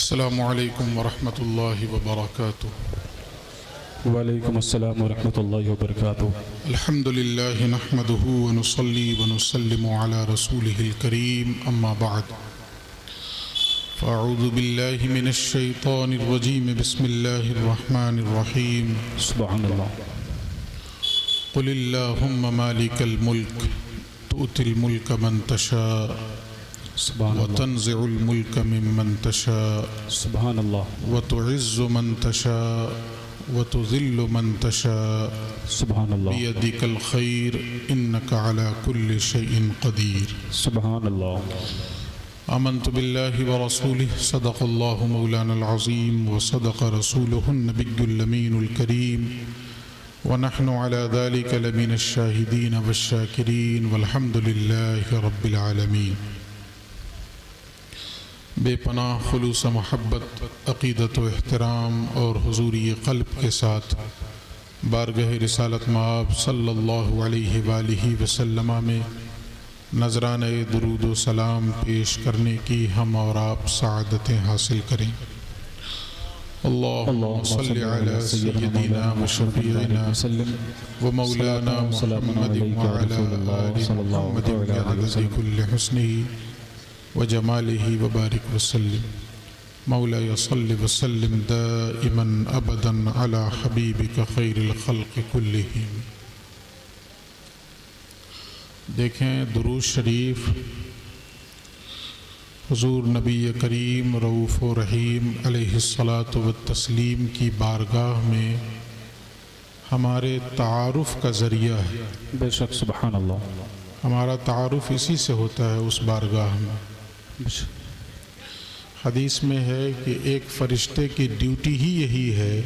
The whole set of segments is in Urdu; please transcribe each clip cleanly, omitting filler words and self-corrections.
السلام علیکم ورحمۃ اللہ وبرکاتہ۔ وعلیکم السلام ورحمۃ اللہ وبرکاتہ۔ الحمد للہ نحمده ونصلی ونسلم علی رسولہ الکریم، اما بعد فاعوذ باللہ من الشیطان الرجیم، بسم اللہ الرحمن الرحیم۔ سبحان اللہ۔ قل اللہم مالک الملک تؤتی الملک من تشاء سبحان اللہ۔ وتنزع الملک ممن تشاء سبحان اللہ۔ وتعز من تشاء وتذل من تشاء سبحان اللہ۔ بیدک الخیر انک علی کل شیء قدیر۔ سبحان اللہ۔ آمنت باللہ ورسولہ، صدق اللہ مولانا العظیم وصدق رسولہ النبی الامین الکریم، ونحن علی ذلک لمن الشاہدین والشاکرین، والحمد للہ رب العالمین۔ بے پناہ خلوص محبت، عقیدت و احترام اور حضوری قلب کے ساتھ بارگاہ رسالت مآب صلی اللہ علیہ وآلہ وسلم میں نذرانہ درود و سلام پیش کرنے کی ہم اور آپ سعادتیں حاصل کریں۔ اللہم صلی علی سیدنا و شفیعنا و مولانا محمد وعلی آل محمد بعدد کل حسنہ وجمالہ وبارک وسلم۔ مولاي صل وسلم دائما ابدا على حبیبک خیر الخلق کلہم۔ دیکھیں درود شریف حضور نبی کریم رؤوف و رحیم علیہ الصلاۃ والتسلیم کی بارگاہ میں ہمارے تعارف کا ذریعہ ہے۔ بے شک سبحان اللہ۔ ہمارا تعارف اسی سے ہوتا ہے اس بارگاہ میں۔ حدیث میں ہے کہ ایک فرشتے کی ڈیوٹی ہی یہی ہے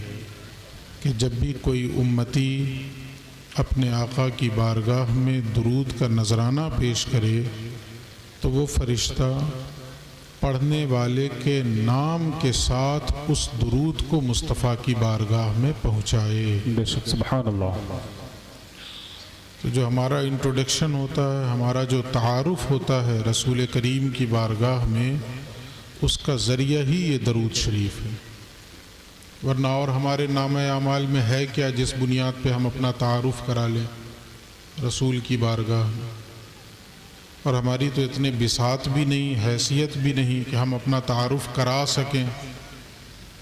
کہ جب بھی کوئی امتی اپنے آقا کی بارگاہ میں درود کا نذرانہ پیش کرے تو وہ فرشتہ پڑھنے والے کے نام کے ساتھ اس درود کو مصطفیٰ کی بارگاہ میں پہنچائے۔ بے شک سبحان اللہ۔ تو جو ہمارا انٹروڈکشن ہوتا ہے، ہمارا جو تعارف ہوتا ہے رسول کریم کی بارگاہ میں، اس کا ذریعہ ہی یہ درود شریف ہے۔ ورنہ اور ہمارے نامہ اعمال میں ہے کیا جس بنیاد پہ ہم اپنا تعارف کرا لیں رسول کی بارگاہ میں؟ اور ہماری تو اتنے بساط بھی نہیں، حیثیت بھی نہیں کہ ہم اپنا تعارف کرا سکیں،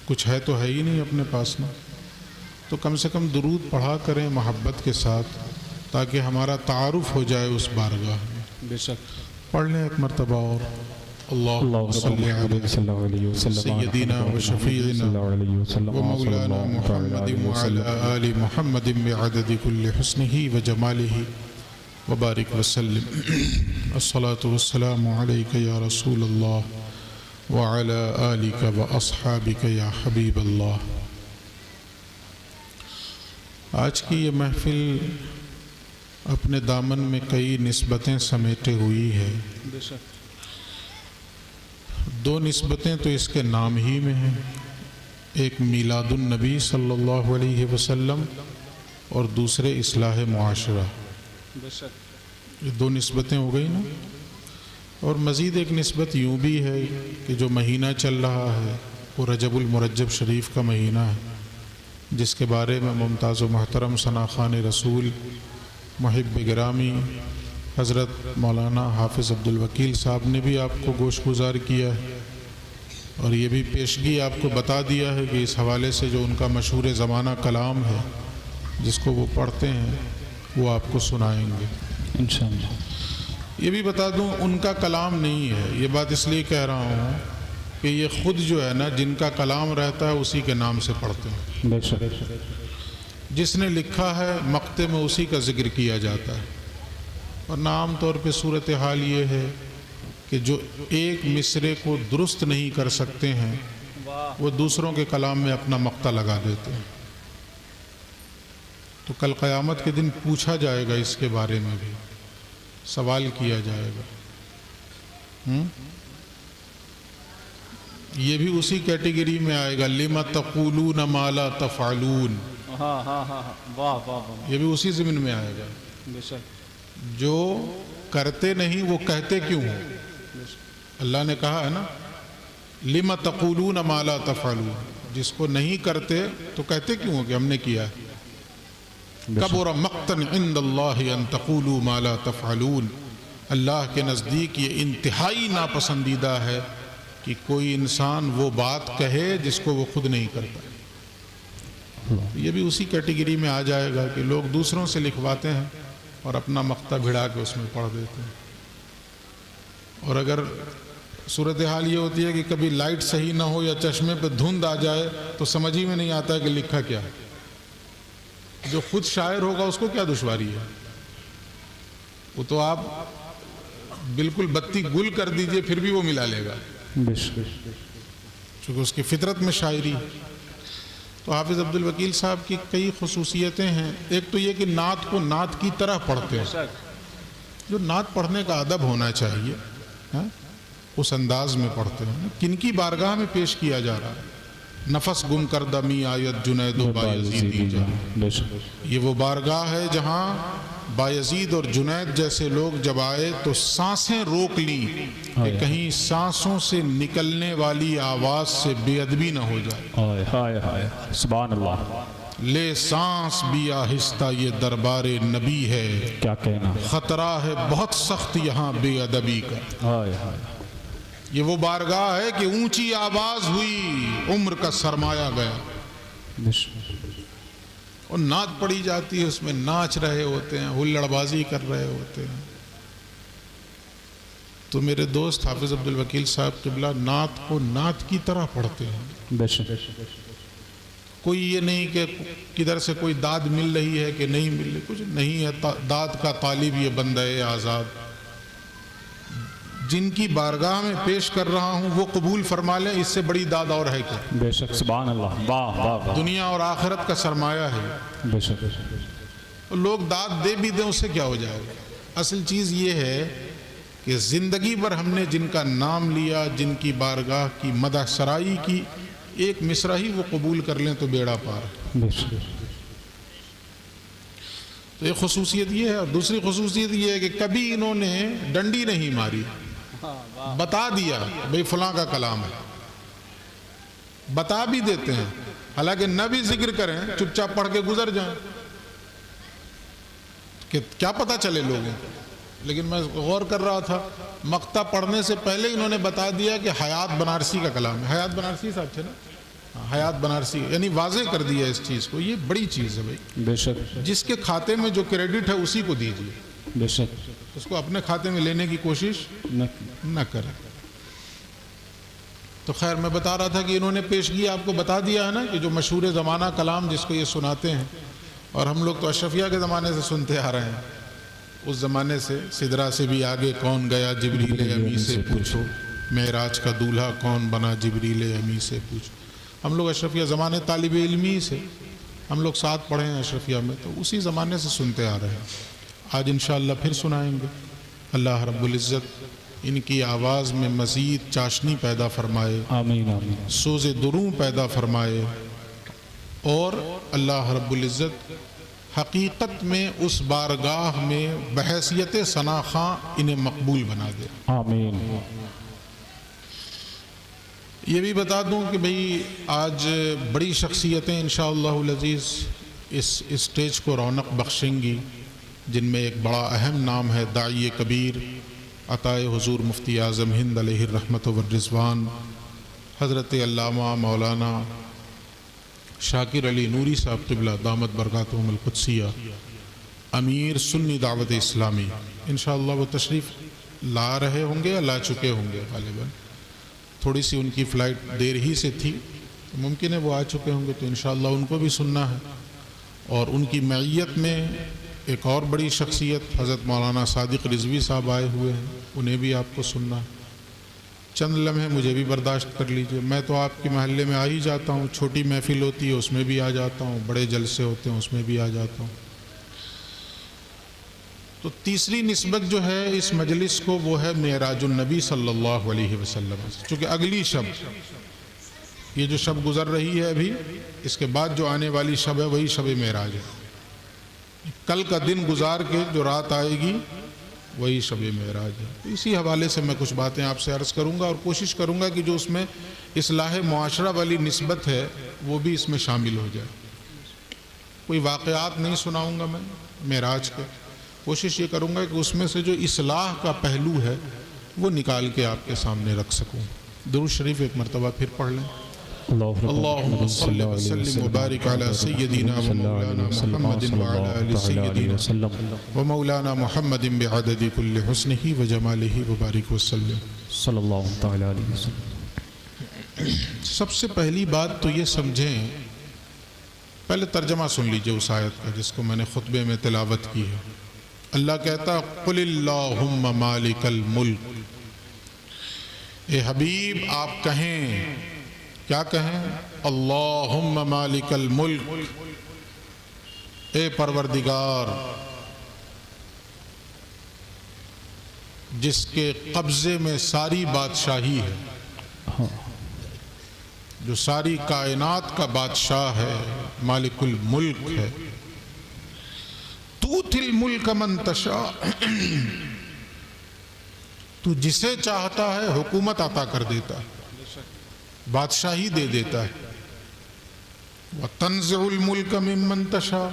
کچھ ہے تو ہے ہی نہیں اپنے پاس میں۔ تو کم سے کم درود پڑھا کریں محبت کے ساتھ تاکہ ہمارا تعارف ہو جائے اس بارگاہ میں۔ بے شک پڑھ لیں ایک مرتبہ اور اللہم صلی علی سیدنا و شفیعنا و مولانا محمد وعلی آل محمد بعدد کل حسنہ و جمالہ وبارک وسلم۔ الصلاة والسلام علیک یا رسول اللہ وعلی آلک و اصحابک یا حبیب اللہ۔ آج کی یہ محفل اپنے دامن میں کئی نسبتیں سمیٹے ہوئی ہے۔ دو نسبتیں تو اس کے نام ہی میں ہیں، ایک میلاد النبی صلی اللہ علیہ وسلم اور دوسرے اصلاح معاشرہ۔ یہ دو نسبتیں ہو گئی نا۔ اور مزید ایک نسبت یوں بھی ہے کہ جو مہینہ چل رہا ہے وہ رجب المرجب شریف کا مہینہ ہے، جس کے بارے میں ممتاز و محترم ثنا خوان رسول محب گرامی حضرت مولانا حافظ عبدالوکیل صاحب نے بھی آپ کو گوش گزار کیا ہے، اور یہ بھی پیشگی آپ کو بتا دیا ہے کہ اس حوالے سے جو ان کا مشہور زمانہ کلام ہے جس کو وہ پڑھتے ہیں وہ آپ کو سنائیں گے انشاءاللہ۔ یہ بھی بتا دوں ان کا کلام نہیں ہے، یہ بات اس لیے کہہ رہا ہوں کہ یہ خود جو ہے نا جن کا کلام رہتا ہے اسی کے نام سے پڑھتے ہیں۔ بے شک۔ جس نے لکھا ہے مقطع میں اسی کا ذکر کیا جاتا ہے، ورنہ عام طور پہ صورتحال یہ ہے کہ جو ایک مصرے کو درست نہیں کر سکتے ہیں وہ دوسروں کے کلام میں اپنا مقطع لگا دیتے ہیں۔ تو کل قیامت کے دن پوچھا جائے گا، اس کے بارے میں بھی سوال کیا جائے گا۔ یہ بھی اسی کیٹیگری میں آئے گا، لِمَ تَقُولُونَ مَا لَا تَفْعَلُونَ، یہ بھی اسی ضمن میں آئے گا۔ جو کرتے نہیں وہ کہتے کیوں ہو؟ اللہ نے کہا ہے نا لم تقولون ما لا تفعلون، جس کو نہیں کرتے تو کہتے کیوں ہو کہ ہم نے کیا ہے. کبر مقتا عند اللہ ان تقولوا ما لا تفعلون، اللہ کے نزدیک یہ انتہائی ناپسندیدہ ہے کہ کوئی انسان وہ بات کہے جس کو وہ خود نہیں کرتا. یہ بھی اسی کیٹیگری میں آ جائے گا کہ لوگ دوسروں سے لکھواتے ہیں اور اپنا مقطع بھڑا کے اس میں پڑھ دیتے ہیں. اور اگر صورتحال یہ ہوتی ہے کہ کبھی لائٹ صحیح نہ ہو یا چشمے پہ دھند آ جائے تو سمجھ ہی میں نہیں آتا کہ لکھا کیا ہے. جو خود شاعر ہوگا اس کو کیا دشواری ہے؟ وہ تو آپ بالکل بتی گل کر دیجئے پھر بھی وہ ملا لے گا، چونکہ اس کی فطرت میں شاعری. تو حافظ عبد الوکیل صاحب کی کئی خصوصیتیں ہیں. ایک تو یہ کہ نعت کو نعت کی طرح پڑھتے ہیں، جو نعت پڑھنے کا ادب ہونا چاہیے اس انداز میں پڑھتے ہیں. کن کی بارگاہ میں پیش کیا جا رہا ہے؟ نفس گم کردہ می آیت جنید و بایزید جا. یہ وہ بارگاہ ہے جہاں بایزید اور جنید جیسے لوگ جب آئے تو سانسیں روک لیں کہ کہیں سانسوں سے نکلنے والی آواز سے بے ادبی نہ ہو جائے. سبحان اللہ. لے سانس بھی آہستہ یہ دربار نبی ہے، کیا کہنا، خطرہ ہے بہت سخت یہاں بے ادبی کا. یہ وہ بارگاہ ہے کہ اونچی آواز ہوئی عمر کا سرمایہ گیا، اور نعت پڑھی جاتی ہے، اس میں ناچ رہے ہوتے ہیں، ہلڑ بازی کر رہے ہوتے ہیں. تو میرے دوست حافظ عبد الوکیل صاحب قبلہ نعت کو نعت کی طرح پڑھتے ہیں. کوئی یہ نہیں کہ کدھر سے کوئی داد مل رہی ہے کہ نہیں مل رہی، کچھ نہیں ہے. داد کا طالب یہ بندہ آزاد، جن کی بارگاہ میں پیش کر رہا ہوں وہ قبول فرما لیں، اس سے بڑی داد اور ہے کیا؟ بے شک. سبحان اللہ. واہ واہ. دنیا اور آخرت کا سرمایہ ہے. بے شک. لوگ داد دے بھی دیں اس سے کیا ہو جائے گا؟ اصل چیز یہ ہے کہ زندگی بھر ہم نے جن کا نام لیا، جن کی بارگاہ کی مدح سرائی کی، ایک مصرع ہی وہ قبول کر لیں تو بیڑا پار. بے شک. تو ایک خصوصیت یہ ہے. اور دوسری خصوصیت یہ ہے کہ کبھی انہوں نے ڈنڈی نہیں ماری، بتا دیا بھئی فلاں کا کلام ہے، بتا بھی دیتے ہیں، حالانکہ نہ بھی ذکر کریں، چپ چاپ پڑھ کے گزر جائیں کہ کیا پتا چلے لوگوں. لیکن میں غور کر رہا تھا، مقطع پڑھنے سے پہلے انہوں نے بتا دیا کہ حیات بنارسی کا کلام ہے. حیات بنارسی صاحب تھے نا، حیات بنارسی، یعنی واضح کر دیا اس چیز کو. یہ بڑی چیز ہے بھائی. بے شک. جس کے کھاتے میں جو کریڈٹ ہے اسی کو دیجیے، بے شک. اس کو اپنے کھاتے میں لینے کی کوشش نہ کریں. تو خیر میں بتا رہا تھا کہ انہوں نے پیشگی آپ کو بتا دیا ہے نا کہ جو مشہور زمانہ کلام جس کو یہ سناتے ہیں، اور ہم لوگ تو اشرفیہ کے زمانے سے سنتے آ رہے ہیں. اس زمانے سے سدرا سے بھی آگے کون گیا جبریل امی سے پوچھو، معراج کا دولہا کون بنا جبریل امی سے پوچھو. ہم لوگ اشرفیہ زمانے طالب علمی سے ہم لوگ ساتھ پڑھے ہیں اشرفیہ میں، تو اسی زمانے سے سنتے آ رہے ہیں. آج انشاءاللہ پھر سنائیں گے. اللہ رب العزت ان کی آواز میں مزید چاشنی پیدا فرمائے، آمین آمین. سوز دروں پیدا فرمائے، اور اللہ رب العزت حقیقت میں اس بارگاہ میں بحیثیت ثنا خواں انہیں مقبول بنا دے. آمین. یہ بھی بتا دوں کہ بھئی آج بڑی شخصیتیں انشاءاللہ العزیز اس اسٹیج کو رونق بخشیں گی، جن میں ایک بڑا اہم نام ہے داعی کبیر عطائے حضور مفتی اعظم ہند علیہ الرحمت والرضوان، حضرت علامہ مولانا شاکر علی نوری صاحب قبلہ دامت برکاتہم القدسیہ، امیر سنی دعوت اسلامی. انشاءاللہ وہ تشریف لا رہے ہوں گے یا لا چکے ہوں گے، غالباً تھوڑی سی ان کی فلائٹ دیر ہی سے تھی، ممکن ہے وہ آ چکے ہوں گے. تو انشاءاللہ ان کو بھی سننا ہے. اور ان کی معیت میں ایک اور بڑی شخصیت حضرت مولانا صادق رضوی صاحب آئے ہوئے ہیں، انہیں بھی آپ کو سننا ہے. چند لمحے مجھے بھی برداشت کر لیجئے. میں تو آپ کے محلے میں آ ہی جاتا ہوں، چھوٹی محفل ہوتی ہے اس میں بھی آ جاتا ہوں، بڑے جلسے ہوتے ہیں اس میں بھی آ جاتا ہوں. تو تیسری نسبت جو ہے اس مجلس کو وہ ہے معراج النبی صلی اللہ علیہ وسلم. چونکہ اگلی شب، یہ جو شب گزر رہی ہے ابھی، اس کے بعد جو آنے والی شب ہے وہی شب معراج ہے. کل کا دن گزار کے جو رات آئے گی وہی شب معراج ہے. تو اسی حوالے سے میں کچھ باتیں آپ سے عرض کروں گا اور کوشش کروں گا کہ جو اس میں اصلاح معاشرہ والی نسبت ہے وہ بھی اس میں شامل ہو جائے. کوئی واقعات نہیں سناؤں گا میں معراج کے، کوشش یہ کروں گا کہ اس میں سے جو اصلاح کا پہلو ہے وہ نکال کے آپ کے سامنے رکھ سکوں. درود شریف ایک مرتبہ پھر پڑھ لیں. اللہم صلی وسلم وبارک علی سیدنا و مولانا محمد وعلی آل سیدنا و مولانا محمد بعدد کل حسنہ و جمالہ وبارک وسلم. صلی اللہ تعالی علیہ وسلم. سب سے پہلی بات تو یہ سمجھیں، پہلے ترجمہ سن لیجئے اس آیت کا جس کو میں نے خطبے میں تلاوت کی ہے. اللہ کہتا قل اللہم مالک الملک. اے حبیب آپ کہیں، کیا کہیں؟ اللہم مالک الملک، اے پروردگار جس کے قبضے میں ساری بادشاہی ہے، جو ساری کائنات کا بادشاہ ہے، مالک الملک ہے. توتی الملک من تشاء، تو جسے چاہتا ہے حکومت عطا کر دیتا ہے، بادشاہی دے دیتا ہے. وتنزع الملک ممن تشاء،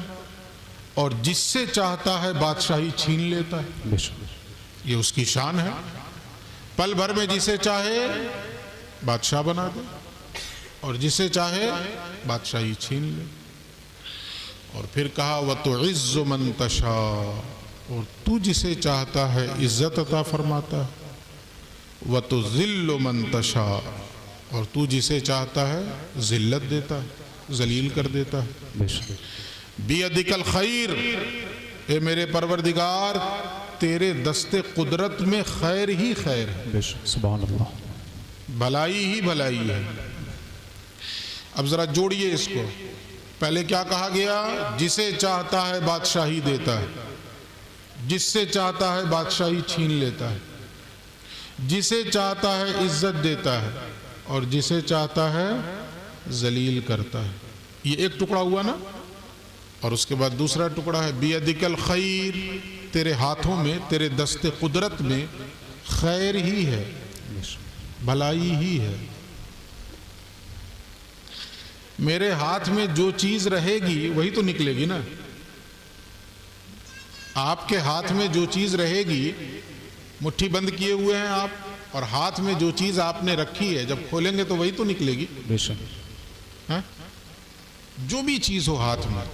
اور جس سے چاہتا ہے بادشاہی چھین لیتا ہے. یہ اس کی شان ہے. پل بھر میں جسے چاہے بادشاہ بنا دے اور جسے چاہے بادشاہی چھین لے. اور پھر کہا وتعز من تشاء، اور تو جسے چاہتا ہے عزت عطا فرماتا ہے. وتذل من تشاء، اور تو جسے چاہتا ہے ذلت دیتا ہے، ذلیل کر دیتا ہے. بیدک الخیر، اے میرے پروردگار تیرے دست قدرت میں خیر ہی خیر ہے، سبحان اللہ، بھلائی ہی بھلائی ہے. اب ذرا جوڑیے اس کو. پہلے کیا کہا گیا؟ جسے چاہتا ہے بادشاہی دیتا ہے، جس سے چاہتا ہے بادشاہی چھین لیتا ہے، جسے چاہتا ہے عزت دیتا ہے اور جسے چاہتا ہے ذلیل کرتا ہے. یہ ایک ٹکڑا ہوا نا. اور اس کے بعد دوسرا ٹکڑا ہے بیدک الخیر، تیرے ہاتھوں میں، تیرے دست قدرت میں خیر ہی ہے، بھلائی ہی ہے. میرے ہاتھ میں جو چیز رہے گی وہی تو نکلے گی نا. آپ کے ہاتھ میں جو چیز رہے گی، مٹھی بند کیے ہوئے ہیں آپ، اور ہاتھ میں جو چیز آپ نے رکھی ہے جب کھولیں گے تو وہی تو نکلے گی. ہاں؟ جو بھی چیز ہو ہاتھ میں،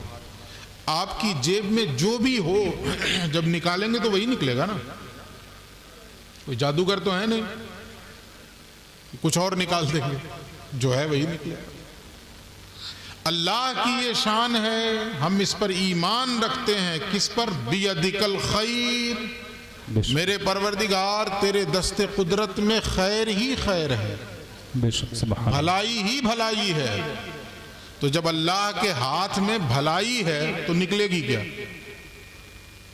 آپ کی جیب میں جو بھی ہو، جب نکالیں گے تو وہی نکلے گا نا. کوئی جادوگر تو ہے نہیں کچھ اور نکال دیں گے، جو ہے وہی نکلے. اللہ کی یہ شان ہے، ہم اس پر ایمان رکھتے ہیں. کس پر؟ بیدک الخیر، میرے پروردگار تیرے دست قدرت میں خیر ہی خیر ہے، بھلائی ہی بھلائی ہے. تو جب اللہ کے ہاتھ میں بھلائی ہے تو نکلے گی کیا؟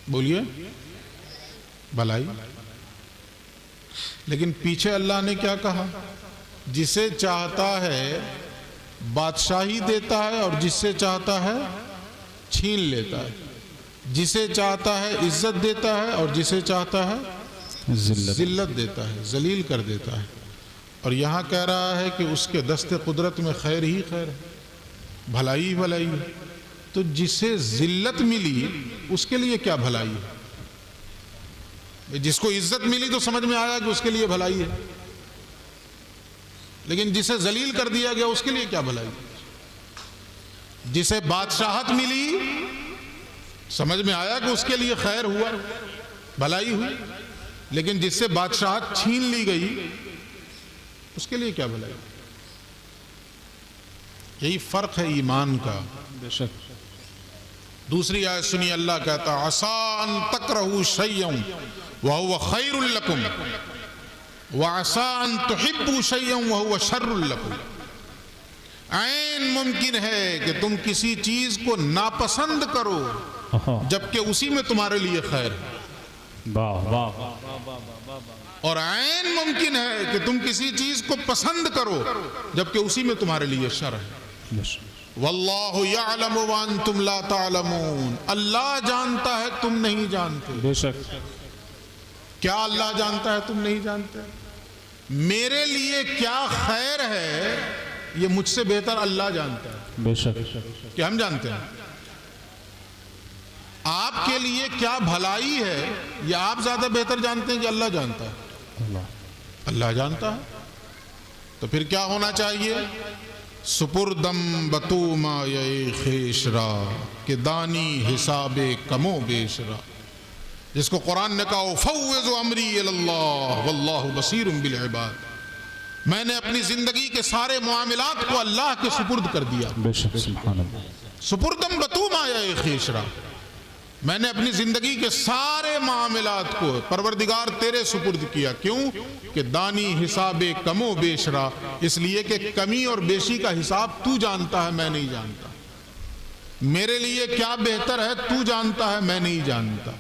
بولیے، بھلائی. لیکن پیچھے اللہ نے کیا کہا؟ جسے چاہتا ہے بادشاہی دیتا ہے اور جس سے چاہتا ہے چھین لیتا ہے، جسے چاہتا ہے عزت دیتا ہے اور جسے چاہتا ہے ذلت دیتا ہے، ذلیل کر دیتا ہے. اور یہاں کہہ رہا ہے کہ اس کے دست قدرت میں خیر ہی خیر ہے، بھلائی ہی بھلائی ہے. تو جسے ذلت ملی اس کے لیے کیا بھلائی ہے؟ جس کو عزت ملی تو سمجھ میں آیا کہ اس کے لیے بھلائی ہے، لیکن جسے ذلیل کر دیا گیا اس کے لیے کیا بھلائی؟ جسے بادشاہت ملی سمجھ میں آیا کہ اس کے لیے خیر ہوا، بھلائی ہوئی، لیکن جس سے بادشاہت چھین لی گئی اس کے لیے کیا بھلائی؟ یہی فرق ہے ایمان کا. بے شک. دوسری آیت سنی، اللہ کہتا عسیٰ ان تکرہوا شیئا وہو خیر لکم وعسیٰ ان تحبوا شیئا وہو شر لکم. عین ممکن ہے کہ تم کسی چیز کو ناپسند کرو جبکہ اسی میں تمہارے لیے خیر ہے، واہ واہ، اور عین ممکن ہے کہ تم کسی چیز کو پسند کرو جبکہ اسی میں تمہارے لیے شر ہے. واللہ یعلم وانتم لا تعلمون، اللہ جانتا ہے تم نہیں جانتے. بے شک. کیا اللہ جانتا ہے تم نہیں جانتے؟ میرے لیے کیا خیر ہے یہ مجھ سے بہتر اللہ جانتا ہے. بے شک. کیا ہم جانتے ہیں؟ آپ کے لیے کیا بھلائی ہے یہ آپ زیادہ بہتر جانتے ہیں کہ اللہ جانتا ہے؟ اللہ جانتا ہے. تو پھر کیا ہونا چاہیے؟ سپردم بتوما یہ خیشرا کہ دانی حساب کمو بیشرا، جس کو قرآن نے کہا فوض امری اللہ واللہ بصیر بالعباد، میں نے اپنی زندگی کے سارے معاملات کو اللہ کے سپرد کر دیا. بے شک. سبحان اللہ. سپردم بتوما یہ خیشرا، میں نے اپنی زندگی کے سارے معاملات کو پروردگار تیرے سپرد کیا. کیوں؟ کہ دانی حساب کم و بیشرا، اس لیے کہ کمی اور بیشی کا حساب تو جانتا ہے میں نہیں جانتا. میرے لیے کیا بہتر ہے تو جانتا ہے میں نہیں جانتا.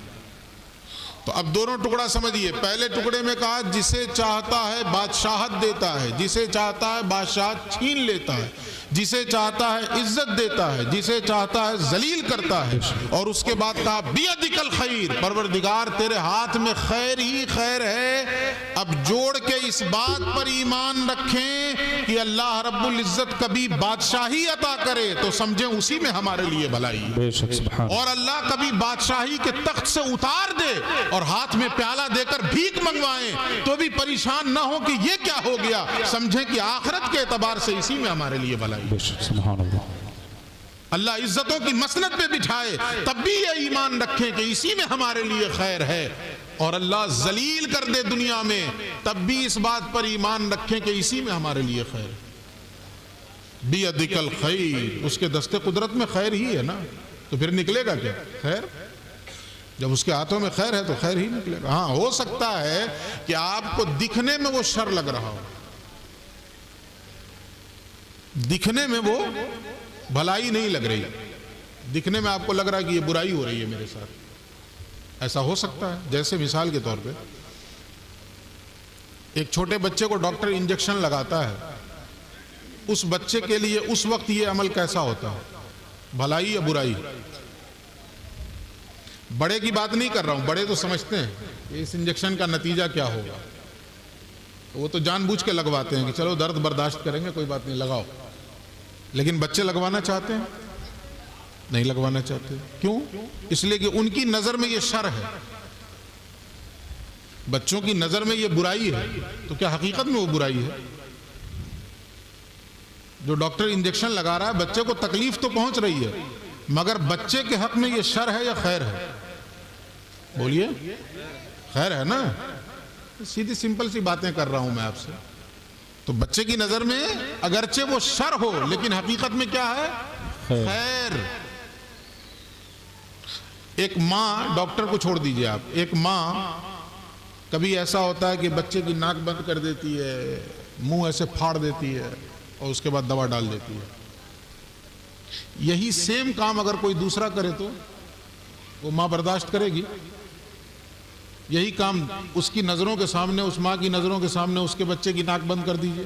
تو اب دونوں ٹکڑا سمجھیے. پہلے ٹکڑے میں کہا جسے چاہتا ہے بادشاہت دیتا ہے، جسے چاہتا ہے بادشاہت چھین لیتا ہے، جسے چاہتا ہے عزت دیتا ہے، جسے چاہتا ہے ذلیل کرتا ہے. اور اس کے بعد کہا بیدک الخیر، پروردگار تیرے ہاتھ میں خیر ہی خیر ہے. اب جوڑ کے اس بات پر ایمان رکھیں کہ اللہ رب العزت کبھی بادشاہی عطا کرے تو سمجھیں اسی میں ہمارے لیے بھلائی ہے. بے شک. سبحان اللہ. اور اللہ کبھی بادشاہی کے تخت سے اتار دے اور ہاتھ میں پیالہ دے کر بھیک منگوائیں تو بھی پریشان نہ ہو کہ یہ کیا ہو گیا، سمجھیں کہ آخرت کے اعتبار سے اسی میں ہمارے لیے بھلائی. بے شک. سبحان اللہ. اللہ عزتوں کی مسند پہ بٹھائے تب بھی یہ ایمان رکھیں کہ اسی میں ہمارے لیے خیر ہے، اور اللہ ذلیل کر دے دنیا میں تب بھی اس بات پر ایمان رکھیں کہ اسی میں ہمارے لیے خیر ہے. بیدک الخیر، اس کے دست قدرت میں خیر ہی ہے نا، تو پھر نکلے گا کیا خیر؟ جب اس کے ہاتھوں میں خیر ہے تو خیر ہی نکلے گا. ہاں ہو سکتا ہے کہ آپ کو دکھنے میں وہ شر لگ رہا ہو، دکھنے میں وہ بھلائی نہیں لگ رہی، دکھنے میں آپ کو لگ رہا ہے کہ یہ برائی ہو رہی ہے میرے ساتھ. ایسا ہو سکتا ہے. جیسے مثال کے طور پہ ایک چھوٹے بچے کو ڈاکٹر انجیکشن لگاتا ہے، اس بچے کے لیے اس وقت یہ عمل کیسا ہوتا ہے؟ بھلائی یا برائی؟ بڑے کی بات نہیں کر رہا ہوں، بڑے تو سمجھتے ہیں کہ اس انجیکشن کا نتیجہ کیا ہوگا، وہ تو جان بوجھ کے لگواتے ہیں کہ چلو درد برداشت کریں گے کوئی بات نہیں لگاؤ. لیکن بچے لگوانا چاہتے ہیں؟ نہیں لگوانا چاہتے. کیوں؟ اس لیے کہ ان کی نظر میں یہ شر ہے، بچوں کی نظر میں یہ برائی ہے. تو کیا حقیقت میں وہ برائی ہے؟ جو ڈاکٹر انجیکشن لگا رہا ہے بچے کو تکلیف تو پہنچ رہی ہے، مگر بچے کے حق میں یہ شر ہے یا خیر ہے؟ بولیے. خیر ہے نا. سیدھی سمپل سی باتیں کر رہا ہوں میں آپ سے. تو بچے کی نظر میں اگرچہ وہ شر ہو لیکن حقیقت میں کیا ہے؟ خیر. ایک ماں، ڈاکٹر کو چھوڑ دیجئے آپ، ایک ماں کبھی ایسا ہوتا ہے کہ بچے کی ناک بند کر دیتی ہے، منہ ایسے پھاڑ دیتی ہے اور اس کے بعد دوا ڈال دیتی ہے. یہی سیم کام اگر کوئی دوسرا کرے تو وہ ماں برداشت کرے گی؟ یہی کام اس کی نظروں کے سامنے، اس ماں کی نظروں کے سامنے اس کے بچے کی ناک بند کر دیجئے،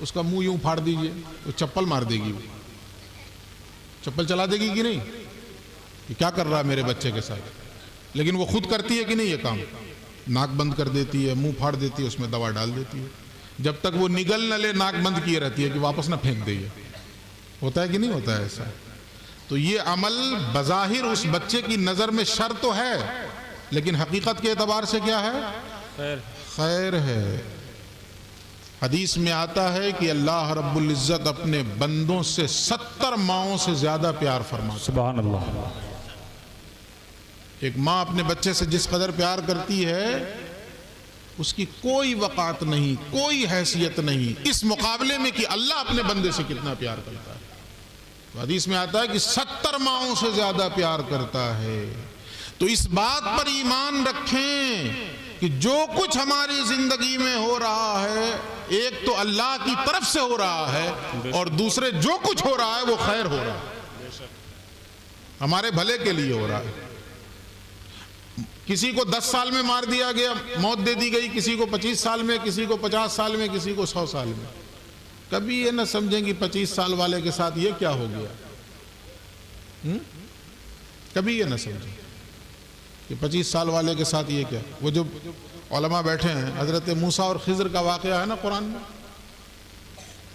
اس کا منہ یوں پھاڑ دیجئے، تو چپل مار دے گی، چپل چلا دے گی کہ نہیں؟ یہ کیا کر رہا ہے میرے بچے کے ساتھ؟ لیکن وہ خود کرتی ہے کہ نہیں یہ کام؟ ناک بند کر دیتی ہے، منہ پھاڑ دیتی ہے، اس میں دوا ڈال دیتی ہے، جب تک وہ نگل نہ لے ناک بند کیے رہتی ہے کہ واپس نہ پھینک دے. ہوتا ہے کہ نہیں ہوتا ہے ایسا؟ تو یہ عمل بظاہر اس بچے کی نظر میں شر تو ہے لیکن حقیقت کے اعتبار سے کیا ہے؟ خیر ہے. حدیث میں آتا ہے کہ اللہ رب العزت اپنے بندوں سے 70 ماؤں سے زیادہ پیار فرماتا ہے. سبحان اللہ. ایک ماں اپنے بچے سے جس قدر پیار کرتی ہے اس کی کوئی وقعت نہیں، کوئی حیثیت نہیں اس مقابلے میں کہ اللہ اپنے بندے سے کتنا پیار کرتا ہے. تو حدیث میں آتا ہے کہ 70 ماؤں سے زیادہ پیار کرتا ہے. تو اس بات پر ایمان رکھیں کہ جو کچھ ہماری زندگی میں ہو رہا ہے ایک تو اللہ کی طرف سے ہو رہا ہے اور دوسرے جو کچھ ہو رہا ہے وہ خیر ہو رہا ہے، ہمارے بھلے کے لیے ہو رہا ہے. کسی کو 10 سال میں مار دیا گیا، موت دے دی گئی، کسی کو 25 سال میں، کسی کو 50 سال میں، کسی کو 100 سال میں. کبھی یہ نہ سمجھیں کہ 25 سال والے کے ساتھ یہ کیا ہو گیا، کبھی یہ نہ سمجھیں. کہ 25 سال والے کے ساتھ یہ کیا؟ وہ جو علماء بیٹھے ہیں، حضرت موسیٰ اور خضر کا واقعہ ہے نا قرآن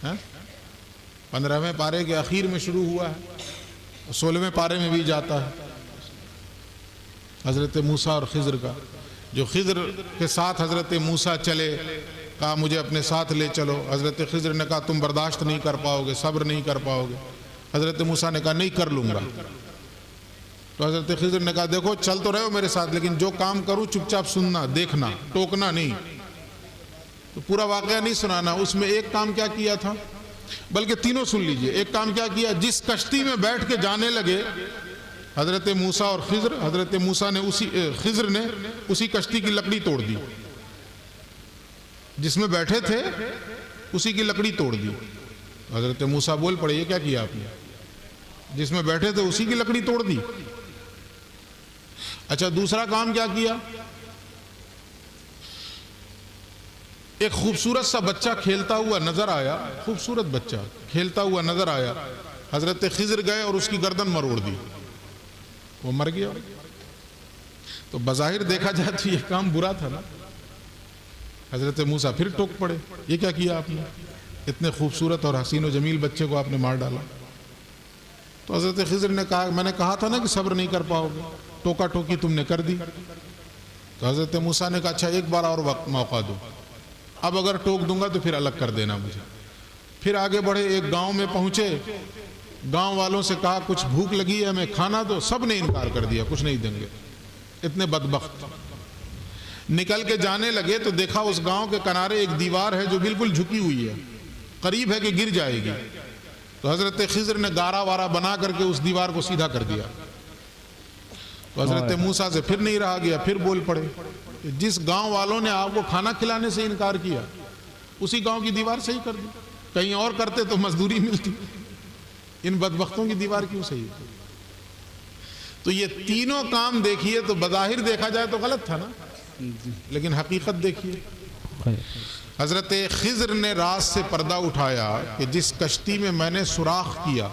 میں، 15ویں پارے کے اخیر میں شروع ہوا ہے، 16ویں پارے میں بھی جاتا ہے حضرت موسیٰ اور خضر کا۔ جو خضر کے ساتھ حضرت موسیٰ چلے، کہا مجھے اپنے ساتھ لے چلو، حضرت خضر نے کہا تم برداشت نہیں کر پاؤ گے، صبر نہیں کر پاؤ گے، حضرت موسیٰ نے کہا نہیں کر لوں گا۔ تو حضرت خضر نے کہا دیکھو چل تو رہے ہو میرے ساتھ، لیکن جو کام کروں چپ چاپ سننا، دیکھنا، ٹوکنا نہیں۔ تو پورا واقعہ نہیں سنانا، اس میں ایک کام کیا کیا تھا، بلکہ تینوں سن لیجئے۔ ایک کام کیا کیا، جس کشتی میں بیٹھ کے جانے لگے حضرت موسیٰ اور خضر، حضرت موسیٰ نے خضر نے اسی کشتی کی لکڑی توڑ دی، جس میں بیٹھے تھے اسی کی لکڑی توڑ دی۔ حضرت موسیٰ بول پڑے یہ کیا کیا آپ نے؟ جس میں بیٹھے تھے اسی کی لکڑی توڑ دی۔ اچھا دوسرا کام کیا کیا، ایک خوبصورت سا بچہ کھیلتا ہوا نظر آیا، خوبصورت بچہ کھیلتا ہوا نظر آیا، حضرت خضر گئے اور اس کی گردن مروڑ دی، وہ مر گیا۔ تو بظاہر دیکھا جائے تو یہ کام برا تھا نا۔ حضرت موسیٰ پھر ٹوک پڑے، یہ کیا کیا آپ نے؟ اتنے خوبصورت اور حسین و جمیل بچے کو آپ نے مار ڈالا۔ تو حضرت خضر نے کہا میں نے کہا تھا نا کہ صبر نہیں کر پاؤ گے، ٹوکا ٹوکی تم نے کر دی۔ تو حضرت موسیٰ نے کہا اچھا ایک بار اور وقت موقع دو، اب اگر ٹوک دوں گا تو پھر الگ کر دینا مجھے۔ پھر آگے بڑھے، ایک گاؤں میں پہنچے، گاؤں والوں سے کہا کچھ بھوک لگی ہے ہمیں کھانا دو، سب نے انکار کر دیا کچھ نہیں دیں گے، اتنے بدبخت۔ نکل کے جانے لگے تو دیکھا اس گاؤں کے کنارے ایک دیوار ہے جو بالکل جھکی ہوئی ہے، قریب ہے کہ گر جائے گی۔ تو حضرت خضر نے گارا وارا بنا کر کے اس دیوار کو سیدھا کر دیا۔ تو حضرت موسیٰ سے پھر نہیں رہا گیا، پھر بول پڑے کہ جس گاؤں والوں نے آپ کو کھانا کھلانے سے انکار کیا اسی گاؤں کی دیوار صحیح کر دی، کہیں اور کرتے تو مزدوری ملتی، ان بدبختوں کی دیوار کیوں صحیح؟ تو یہ تینوں کام دیکھیے تو بظاہر دیکھا جائے تو غلط تھا نا، لیکن حقیقت دیکھیے۔ حضرت خضر نے راز سے پردہ اٹھایا کہ جس کشتی میں نے سوراخ کیا،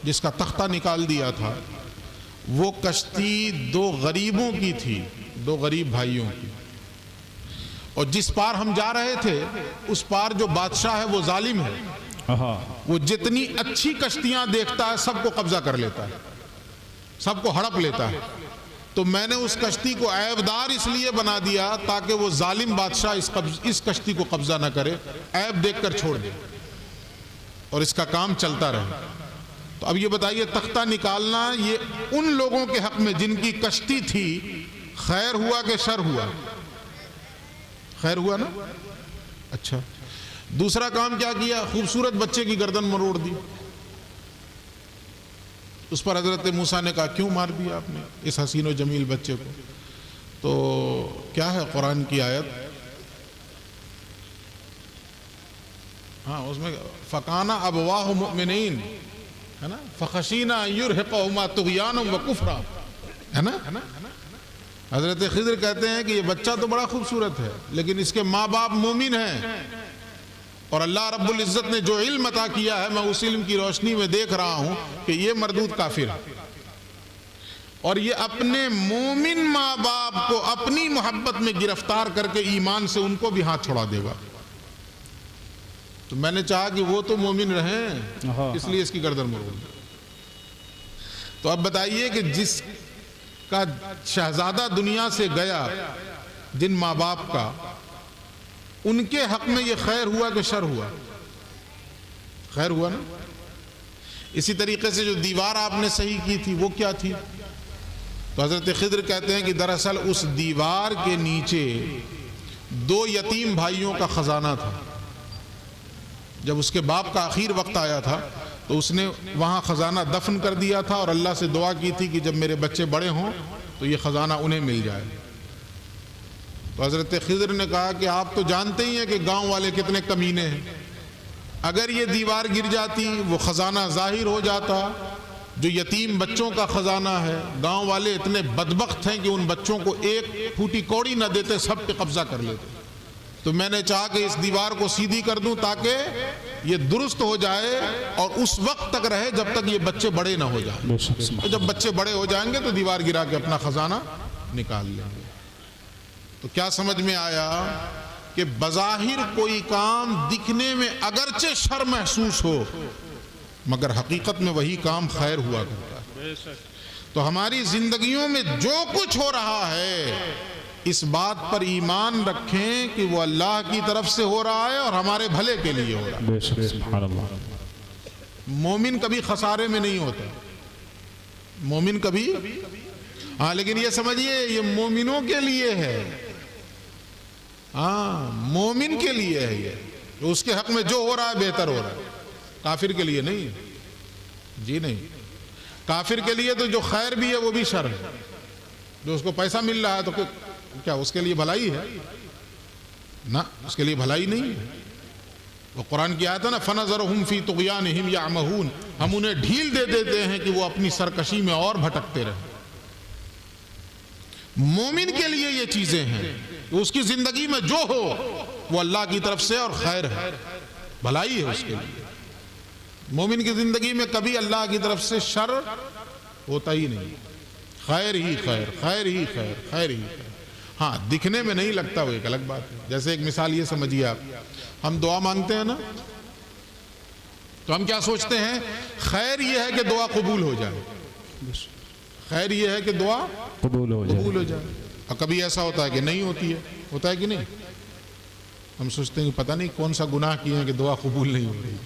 جس کا تختہ نکال دیا تھا، وہ کشتی دو غریبوں کی تھی، دو غریب بھائیوں کی، اور جس پار ہم جا رہے تھے اس پار جو بادشاہ ہے وہ ظالم ہے، وہ جتنی اچھی کشتیاں دیکھتا ہے سب کو قبضہ کر لیتا ہے، سب کو ہڑپ لیتا ہے۔ تو میں نے اس کشتی کو عیبدار اس لیے بنا دیا تاکہ وہ ظالم بادشاہ اس کشتی کو قبضہ نہ کرے، عیب دیکھ کر چھوڑ دے اور اس کا کام چلتا رہے۔ تو اب یہ بتائیے تختہ نکالنا یہ ان لوگوں کے حق میں جن کی کشتی تھی، خیر ہوا کہ شر ہوا؟ خیر ہوا نا۔ اچھا دوسرا کام کیا کیا، خوبصورت بچے کی گردن مروڑ دی۔ اس پر حضرت موسیٰ نے کہا کیوں مار دیا آپ نے اس حسین و جمیل بچے کو؟ تو کیا ہے قرآن کی آیت، ہاں اس میں فَكَانَ أَبْوَاهُ مُؤْمِنِينَ ہے نا، فَخَشِينَا أَن يُرْهِقَهُمَا طُغْيَانًا وَكُفْرًا، ہے نا۔ حضرت خضر کہتے ہیں کہ یہ بچہ تو بڑا خوبصورت ہے لیکن اس کے ماں باپ مومن ہیں، اور اللہ رب العزت نے جو علم عطا کیا ہے میں اس علم کی روشنی میں دیکھ رہا ہوں کہ یہ مردود کافر ہے، اور یہ اپنے مومن ماں باپ کو اپنی محبت میں گرفتار کر کے ایمان سے ان کو بھی ہاتھ چھوڑا دے گا۔ تو میں نے چاہا کہ وہ تو مومن رہیں، اس لیے اس کی گردن مروڑ دی۔ تو اب بتائیے کہ جس کا شہزادہ دنیا سے گیا، جن ماں باپ کا، ان کے حق میں یہ خیر ہوا کہ شر ہوا؟ خیر ہوا نا۔ اسی طریقے سے جو دیوار آپ نے صحیح کی تھی وہ کیا تھی؟ تو حضرت خضر کہتے ہیں کہ دراصل اس دیوار کے نیچے دو یتیم بھائیوں کا خزانہ تھا۔ جب اس کے باپ کا آخر وقت آیا تھا تو اس نے وہاں خزانہ دفن کر دیا تھا اور اللہ سے دعا کی تھی کہ جب میرے بچے بڑے ہوں تو یہ خزانہ انہیں مل جائے۔ تو حضرت خضر نے کہا کہ آپ تو جانتے ہی ہیں کہ گاؤں والے کتنے کمینے ہیں، اگر یہ دیوار گر جاتی وہ خزانہ ظاہر ہو جاتا، جو یتیم بچوں کا خزانہ ہے، گاؤں والے اتنے بدبخت ہیں کہ ان بچوں کو ایک پھوٹی کوڑی نہ دیتے، سب پہ قبضہ کر لیتے۔ تو میں نے چاہا کہ اس دیوار کو سیدھی کر دوں تاکہ یہ درست ہو جائے اور اس وقت تک رہے جب تک یہ بچے بڑے نہ ہو جائیں۔ جب بچے بڑے ہو جائیں گے تو دیوار گرا کے اپنا خزانہ نکال لیں گے۔ تو کیا سمجھ میں آیا کہ بظاہر کوئی کام دکھنے میں اگرچہ شر محسوس ہو مگر حقیقت میں وہی کام خیر ہوا کرتا ہے۔ تو ہماری زندگیوں میں جو کچھ ہو رہا ہے اس بات پر ایمان رکھیں کہ وہ اللہ کی طرف سے ہو رہا ہے اور ہمارے بھلے کے لیے ہو رہا ہے۔ بے شک سبحان اللہ۔ مومن کبھی خسارے میں نہیں ہوتا، مومن کبھی، ہاں لیکن یہ سمجھیے یہ مومنوں کے لیے ہے، ہاں مومن کے لیے ہے، یہ اس کے حق میں جو ہو رہا ہے بہتر ہو رہا ہے، کافر کے لیے نہیں، جی نہیں۔ کافر کے لیے تو جو خیر بھی ہے وہ بھی شر ہے، جو اس کو پیسہ مل رہا ہے تو کیا اس کے لیے بھلائی ہے؟ نہ، اس کے لیے بھلائی نہیں ہے۔ وہ قرآن کی آیت ہے نا فَنَظَرُهُمْ فِي طُغْيَانِهِمْ يَعْمَهُونَ، ہم انہیں ڈھیل دے دیتے ہیں کہ وہ اپنی سرکشی میں اور بھٹکتے رہیں۔ مومن کے لیے یہ چیزیں ہیں کہ اس کی زندگی میں جو ہو وہ اللہ کی طرف سے اور خیر ہے، بھلائی ہے اس کے لیے۔ مومن کی زندگی میں کبھی اللہ کی طرف سے شر ہوتا ہی نہیں، خیر ہی خیر، خیر ہی خیر، خیر ہی خیر۔ ہاں دکھنے میں نہیں لگتا، وہ ایک الگ بات ہے۔ جیسے ایک مثال یہ سمجھیے آپ، ہم دعا مانگتے ہیں نا تو ہم کیا سوچتے ہیں؟ خیر یہ ہے کہ دعا قبول ہو جائے، خیر یہ ہے کہ دعا قبول ہو جائے۔ قبول ہو جائے۔ اور کبھی ایسا ہوتا ہے کہ نہیں ہوتی ہے، ہوتا ہے کہ نہیں؟ ہم سوچتے ہیں کہ پتہ نہیں کون سا گناہ کیے ہیں کہ دعا قبول نہیں ہو رہی،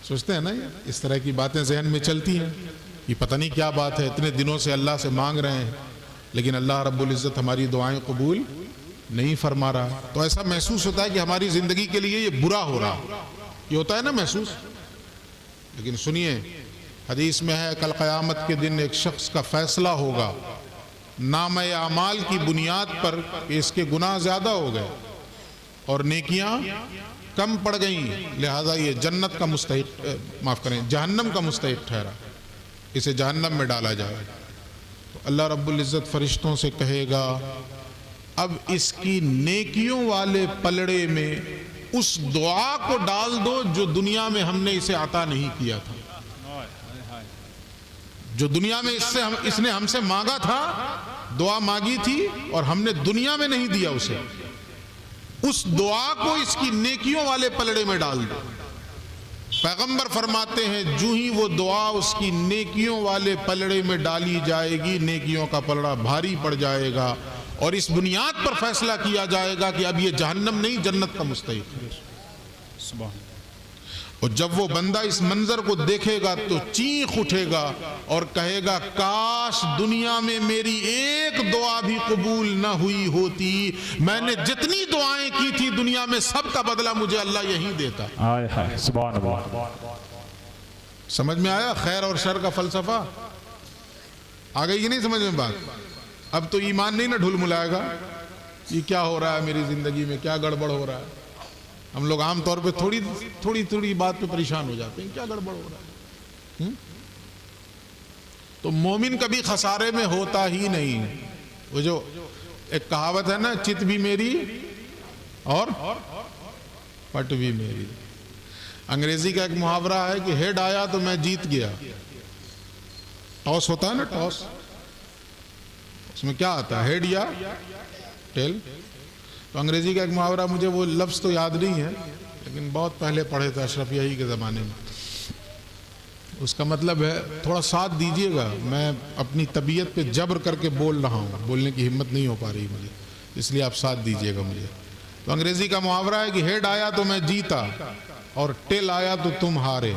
سوچتے ہیں نا، اس طرح کی باتیں ذہن میں چلتی ہیں کہ پتہ نہیں کیا بات ہے، اتنے دنوں سے اللہ سے مانگ رہے ہیں لیکن اللہ رب العزت ہماری دعائیں قبول نہیں فرما رہا۔ تو ایسا محسوس ہوتا ہے کہ ہماری زندگی کے لیے یہ برا ہو رہا، یہ ہوتا ہے نا محسوس۔ لیکن سنیے، حدیث میں ہے کل قیامت کے دن ایک شخص کا فیصلہ ہوگا نامہ اعمال کی بنیاد پر کہ اس کے گناہ زیادہ ہو گئے اور نیکیاں کم پڑ گئیں، لہذا یہ جنت کا مستحق، معاف کریں جہنم کا مستحق ٹھہرا، اسے جہنم میں ڈالا جائے۔ تو اللہ رب العزت فرشتوں سے کہے گا اب اس کی نیکیوں والے پلڑے میں اس دعا کو ڈال دو جو دنیا میں ہم نے اسے عطا نہیں کیا تھا، جو دنیا میں اس نے ہم سے مانگا تھا، دعا مانگی تھی اور ہم نے دنیا میں نہیں دیا اسے، اس دعا کو اس کی نیکیوں والے پلڑے میں ڈال دو۔ پیغمبر فرماتے ہیں جو ہی وہ دعا اس کی نیکیوں والے پلڑے میں ڈالی جائے گی، نیکیوں کا پلڑا بھاری پڑ جائے گا اور اس بنیاد پر فیصلہ کیا جائے گا کہ اب یہ جہنم نہیں جنت کا مستحق ہے۔ اور جب وہ بندہ اس منظر کو دیکھے گا تو چیخ اٹھے گا اور کہے گا کاش دنیا میں میری ایک دعا بھی قبول نہ ہوئی ہوتی، میں نے جتنی دعائیں کی تھی دنیا میں سب کا بدلہ مجھے اللہ یہی دیتا۔ سبحان اللہ۔ سمجھ میں آیا خیر اور شر کا فلسفہ؟ آ گئی کہ نہیں سمجھ میں بات؟ اب تو ایمان نہیں نہ ڈھل ملائے گا یہ کیا ہو رہا ہے میری زندگی میں، کیا گڑبڑ ہو رہا ہے۔ ہم لوگ عام طور پہ تھوڑی بات پہ پریشان ہو جاتے ہیں، کیا گڑبڑ ہو رہا ہے۔ تو مومن کبھی خسارے میں ہوتا ہی نہیں۔ وہ جو ایک کہاوت ہے نا، چت بھی میری اور پٹ بھی میری۔ انگریزی کا ایک محاورہ ہے کہ ہیڈ آیا تو میں جیت گیا۔ ٹاس ہوتا ہے نا، ٹاس، اس میں کیا آتا ہے، ہیڈ یا ٹیل۔ تو انگریزی کا ایک محاورہ، مجھے وہ لفظ تو یاد نہیں ہے لیکن بہت پہلے پڑھے تھے اشرف یحییٰ کے زمانے میں۔ اس کا مطلب ہے تھوڑا ساتھ دیجئے گا، میں اپنی طبیعت پہ جبر کر کے بول رہا ہوں، بولنے کی ہمت نہیں ہو پا رہی مجھے، اس لیے آپ ساتھ دیجئے گا مجھے۔ تو انگریزی کا محاورہ ہے کہ ہیڈ آیا تو میں جیتا اور ٹیل آیا تو تم ہارے۔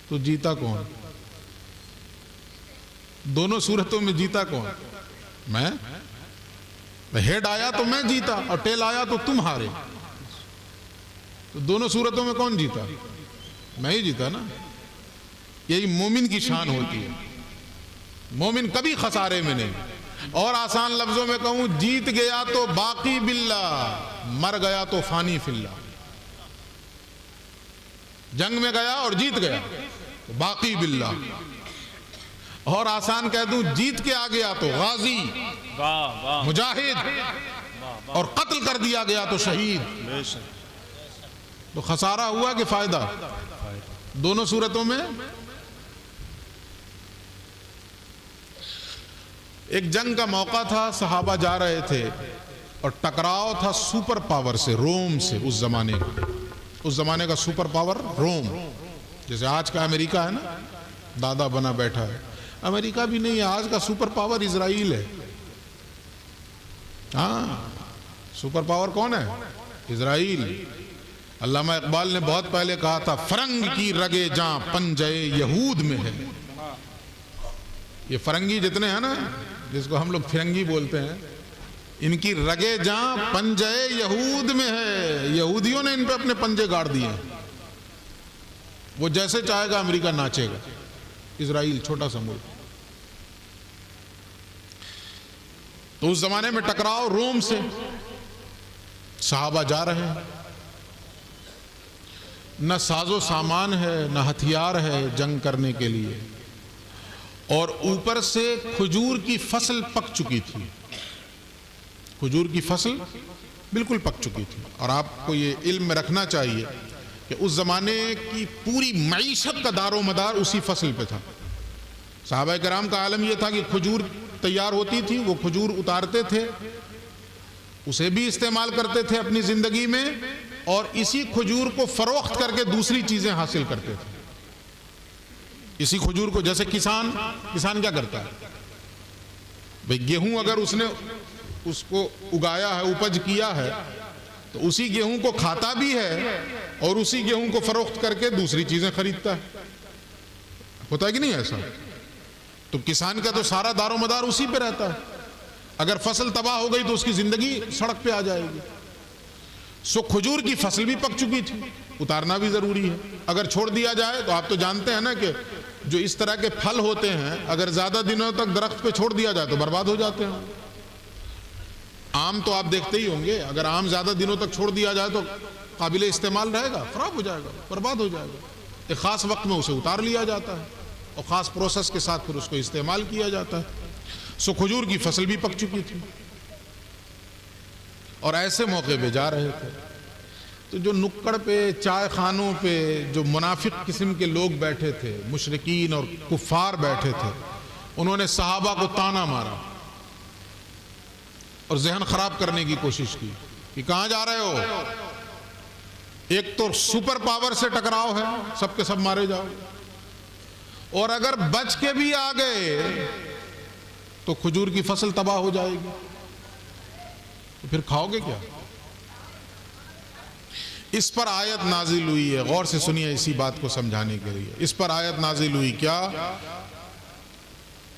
تو جیتا کون؟ دونوں صورتوں میں جیتا کون؟ میں ہیڈ آیا تو میں جیتا اور ٹیل آیا تو تم ہارے۔ تو دونوں صورتوں میں کون جیتا؟ میں ہی جیتا نا۔ یہی مومن کی شان ہوتی ہے، مومن کبھی خسارے میں نہیں۔ اور آسان لفظوں میں کہوں، جیت گیا تو باقی باللہ، مر گیا تو فانی فی اللہ۔ جنگ میں گیا اور جیت گیا تو باقی باللہ، اور آسان کہہ دوں جیت کے آ گیا تو غازی مجاہد، اور قتل کر دیا گیا تو شہید۔ تو خسارہ ہوا کہ فائدہ؟ دونوں صورتوں میں ایک جنگ کا موقع تھا، صحابہ جا رہے تھے اور ٹکراؤ تھا سپر پاور سے، روم سے۔ اس زمانے کا سپر پاور روم، جیسے آج کا امریکہ ہے نا، دادا بنا بیٹھا ہے۔ امریکہ بھی نہیں ہے، آج کا سپر پاور اسرائیل ہے۔ ہاں، سپر پاور کون ہے؟ اسرائیل۔ علامہ اقبال نے بہت پہلے کہا تھا، فرنگ کی رگے جاں پنجے یہود میں ہے۔ یہ فرنگی جتنے ہیں نا، جس کو ہم لوگ فرنگی بولتے ہیں، ان کی رگے جاں پنجے یہود میں ہے۔ یہودیوں نے ان پہ اپنے پنجے گاڑ دیے، وہ جیسے چاہے گا امریکہ ناچے گا۔ اسرائیل چھوٹا سا ملک۔ تو اس زمانے میں ٹکراؤ روم سے، صحابہ جا رہے ہیں، نہ ساز و سامان ہے نہ ہتھیار ہے جنگ کرنے کے لیے، اور اوپر سے کھجور کی فصل پک چکی تھی۔ کھجور کی فصل بالکل پک چکی تھی، اور آپ کو یہ علم میں رکھنا چاہیے کہ اس زمانے کی پوری معیشت کا دار و مدار اسی فصل پہ تھا۔ صحابہ کرام کا عالم یہ تھا کہ کھجور تیار ہوتی تھی، وہ کھجور اتارتے تھے، اسے بھی استعمال کرتے تھے اپنی زندگی میں، اور اسی کھجور کو فروخت کر کے دوسری چیزیں حاصل کرتے تھے۔ اسی کھجور کو، جیسے کسان کیا کرتا ہے بھئی، گیہوں اگر اس نے اس کو اگایا ہے، اپج کیا ہے، تو اسی گیہوں کو کھاتا بھی ہے اور اسی گیہوں کو فروخت کر کے دوسری چیزیں خریدتا ہے۔ ہوتا ہے کہ نہیں ایسا؟ تو کسان کا تو سارا دار و مدار اسی پہ رہتا ہے۔ اگر فصل تباہ ہو گئی تو اس کی زندگی سڑک پہ آ جائے گی۔ سو کھجور کی فصل بھی پک چکی تھی، اتارنا بھی ضروری ہے۔ اگر چھوڑ دیا جائے تو آپ تو جانتے ہیں نا کہ جو اس طرح کے پھل ہوتے ہیں، اگر زیادہ دنوں تک درخت پہ چھوڑ دیا جائے تو برباد ہو جاتے ہیں۔ آم تو آپ دیکھتے ہی ہوں گے، اگر آم زیادہ دنوں تک چھوڑ دیا جائے تو قابل استعمال رہے گا؟ خراب ہو جائے گا، برباد ہو جائے گا۔ ایک خاص وقت میں اسے اتار لیا جاتا ہے اور خاص پروسیس کے ساتھ پھر اس کو استعمال کیا جاتا ہے۔ سو کھجور کی فصل بھی پک چکی تھی، اور ایسے موقع پہ جا رہے تھے تو جو نکڑ پہ، چائے خانوں پہ جو منافق قسم کے لوگ بیٹھے تھے، مشرکین اور کفار بیٹھے تھے، انہوں نے صحابہ کو تانا مارا اور ذہن خراب کرنے کی کوشش کی کہ کہاں جا رہے ہو؟ ایک تو سپر پاور سے ٹکراؤ ہے، سب کے سب مارے جاؤ، اور اگر بچ کے بھی آ گئے تو کھجور کی فصل تباہ ہو جائے گی، تو پھر کھاؤ گے کیا؟ اس پر آیت نازل ہوئی ہے، غور سے سنیے اسی بات کو سمجھانے کے لیے۔ اس پر آیت نازل ہوئی کیا؟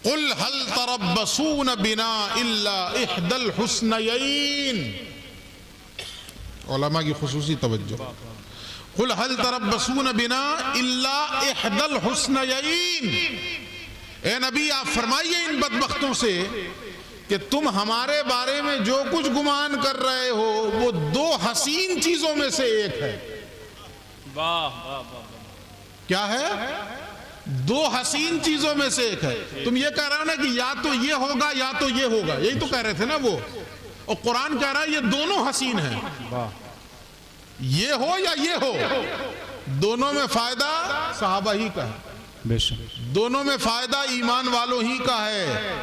قُلْ هَلْ تَرَبَّصُونَ بِنَا إِلَّا إِحْدَى الْحُسْنَيَيْنِ۔ علماء کی خصوصی توجہ۔ قُلْ هَلْ تَرَبَّصُونَ بِنَا إِلَّا إِحْدَى الْحُسْنَيَيْنِ۔ اے نبی، آپ فرمائیے ان بدبختوں سے کہ تم ہمارے بارے میں جو کچھ گمان کر رہے ہو وہ دو حسین چیزوں میں سے ایک ہے۔ کیا ہے؟ دو حسین چیزوں میں سے ایک ہے۔ تم یہ کہہ رہے ہو نا کہ یا تو یہ ہوگا یا تو یہ ہوگا، یہی تو کہہ رہے تھے نا وہ، اور قرآن کہہ رہا ہے یہ دونوں حسین ہیں، یہ ہو یا یہ ہو، دونوں میں فائدہ صحابہ ہی کا ہے، بے شک دونوں میں فائدہ ایمان والوں ہی کا ہے۔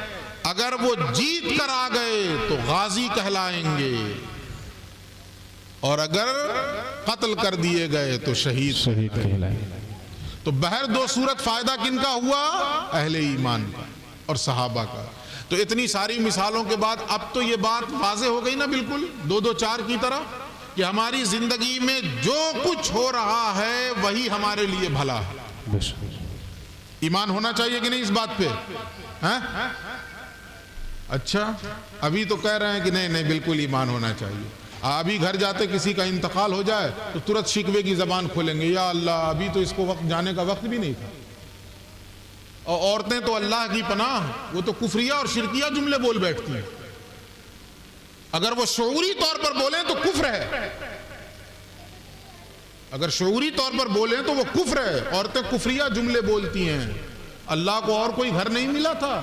اگر وہ جیت کر آ گئے تو غازی کہلائیں گے، اور اگر قتل کر دیے گئے تو شہید کہلائیں۔ تو بہر دو صورت فائدہ کن کا ہوا؟ اہل ایمان کا اور صحابہ کا۔ تو اتنی ساری مثالوں کے بعد اب تو یہ بات واضح ہو گئی نا، بالکل دو دو چار کی طرح، کہ ہماری زندگی میں جو کچھ ہو رہا ہے وہی ہمارے لیے بھلا ہے۔ بے شک ایمان ہونا چاہیے کہ نہیں اس بات پہ؟ اچھا، ابھی تو کہہ رہے ہیں کہ نہیں بالکل ایمان ہونا چاہیے۔ ابھی گھر جاتے کسی کا انتقال ہو جائے تو ترنت شکوے کی زبان کھولیں گے، یا اللہ ابھی تو اس کو وقت جانے کا وقت بھی نہیں تھا۔ اور عورتیں تو اللہ کی پناہ، وہ تو کفریہ اور شرکیہ جملے بول بیٹھتی ہیں، اگر وہ شعوری طور پر بولیں تو کفر ہے، اگر شعوری طور پر بولیں تو وہ کفر ہے۔ عورتیں کفریہ جملے بولتی ہیں، اللہ کو اور کوئی گھر نہیں ملا تھا،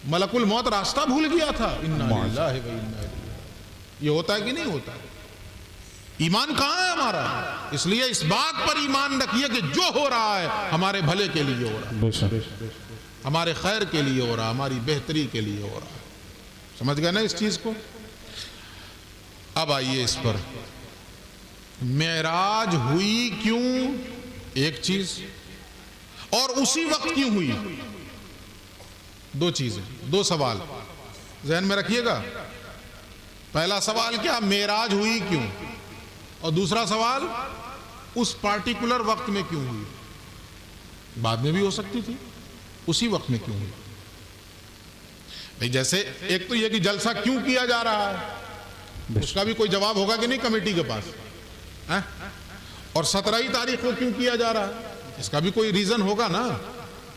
ملک الموت راستہ بھول گیا تھا، انا للہ و انا الیہ۔ یہ ہوتا ہے کہ نہیں ہوتا؟ ایمان کہاں ہے ہمارا؟ اس لیے اس بات پر ایمان رکھیے کہ جو ہو رہا ہے ہمارے بھلے کے لیے ہو رہا ہے۔ ہمارے خیر کے لیے ہو رہا، ہماری بہتری کے لیے ہو رہا. سمجھ گئے نا اس چیز کو؟ اب آئیے اس پر، معراج ہوئی کیوں؟ ایک چیز، اور اسی وقت کیوں ہوئی؟ دو چیزیں، دو سوال ذہن میں رکھیے گا. پہلا سوال کیا؟ معراج ہوئی کیوں؟ اور دوسرا سوال اس پارٹیکولر وقت میں کیوں ہوئی؟ بعد میں بھی ہو سکتی تھی، اسی وقت میں کیوں ہوئی؟ بھئی جیسے ایک تو یہ کہ جلسہ کیوں کیا جا رہا ہے، اس کا بھی کوئی جواب ہوگا کہ نہیں کمیٹی کے پاس. اور 17 تاریخ کو کیوں کیا جا رہا ہے، اس کا بھی کوئی ریزن ہوگا نا،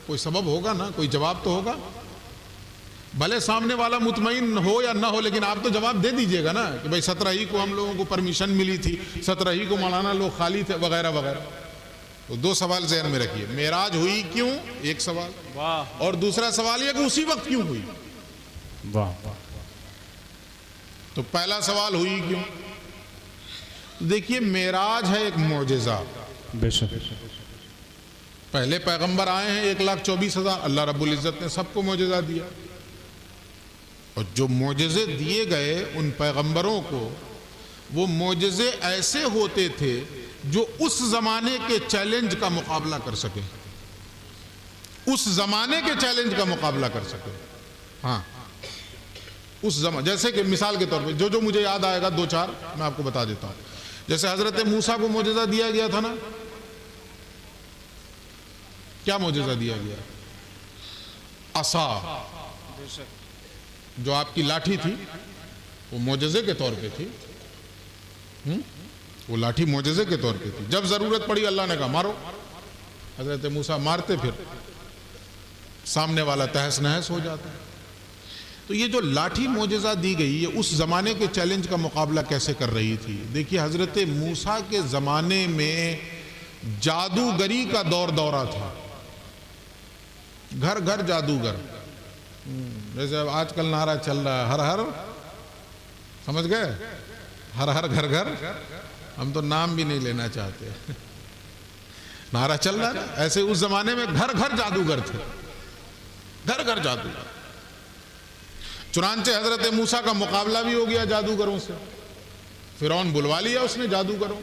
کوئی سبب ہوگا نا، کوئی جواب تو ہوگا. بھلے سامنے والا مطمئن ہو یا نہ ہو، لیکن آپ تو جواب دے دیجئے گا نا کہ بھئی 17 ہی کو ہم لوگوں کو پرمیشن ملی تھی، 17 ہی کو مولانا لوگ خالی تھے وغیرہ وغیرہ. تو دو سوال ذہن میں رکھیے، معراج ہوئی کیوں ایک سوال، اور دوسرا سوال یہ کہ اسی وقت کیوں ہوئی. تو پہلا سوال ہوئی کیوں؟ دیکھیے معراج ہے ایک معجزہ. بے شک. پہلے پیغمبر آئے ہیں 1,24,000، اللہ رب العزت نے سب کو معجزہ دیا، اور جو معجزے دیے گئے ان پیغمبروں کو، وہ معجزے ایسے ہوتے تھے جو اس زمانے کے چیلنج کا مقابلہ کر سکے، اس زمانے کے چیلنج کا مقابلہ کر سکے. ہاں اس زمانے، جیسے کہ مثال کے طور پہ جو مجھے یاد آئے گا 2-4 میں آپ کو بتا دیتا ہوں. جیسے حضرت موسیٰ کو معجزہ دیا گیا تھا نا، کیا معجزہ دیا گیا؟ عصا، جو آپ کی لاٹھی تھی وہ معجزے کے طور پہ تھی. وہ لاٹھی معجزے کے طور پہ تھی. جب ضرورت پڑی اللہ نے کہا مارو، حضرت موسیٰ مارتے، پھر سامنے والا تہس نہس ہو جاتا. تو یہ جو لاٹھی معجزہ دی گئی، یہ اس زمانے کے چیلنج کا مقابلہ کیسے کر رہی تھی؟ دیکھیے حضرت موسیٰ کے زمانے میں جادوگری کا دورہ تھا، گھر گھر جادوگر. جیسے آج کل نعرہ چل رہا ہے ہر ہر، سمجھ گئے؟ ہر ہر گھر گھر، ہم تو نام بھی نہیں لینا چاہتے، نعرہ چل رہا ہے. ایسے اس زمانے میں گھر گھر جادوگر تھے، گھر گھر جادوگر. چنانچہ حضرت موسیٰ کا مقابلہ بھی ہو گیا جادوگروں سے. فرعون بلوا لیا اس نے جادوگروں،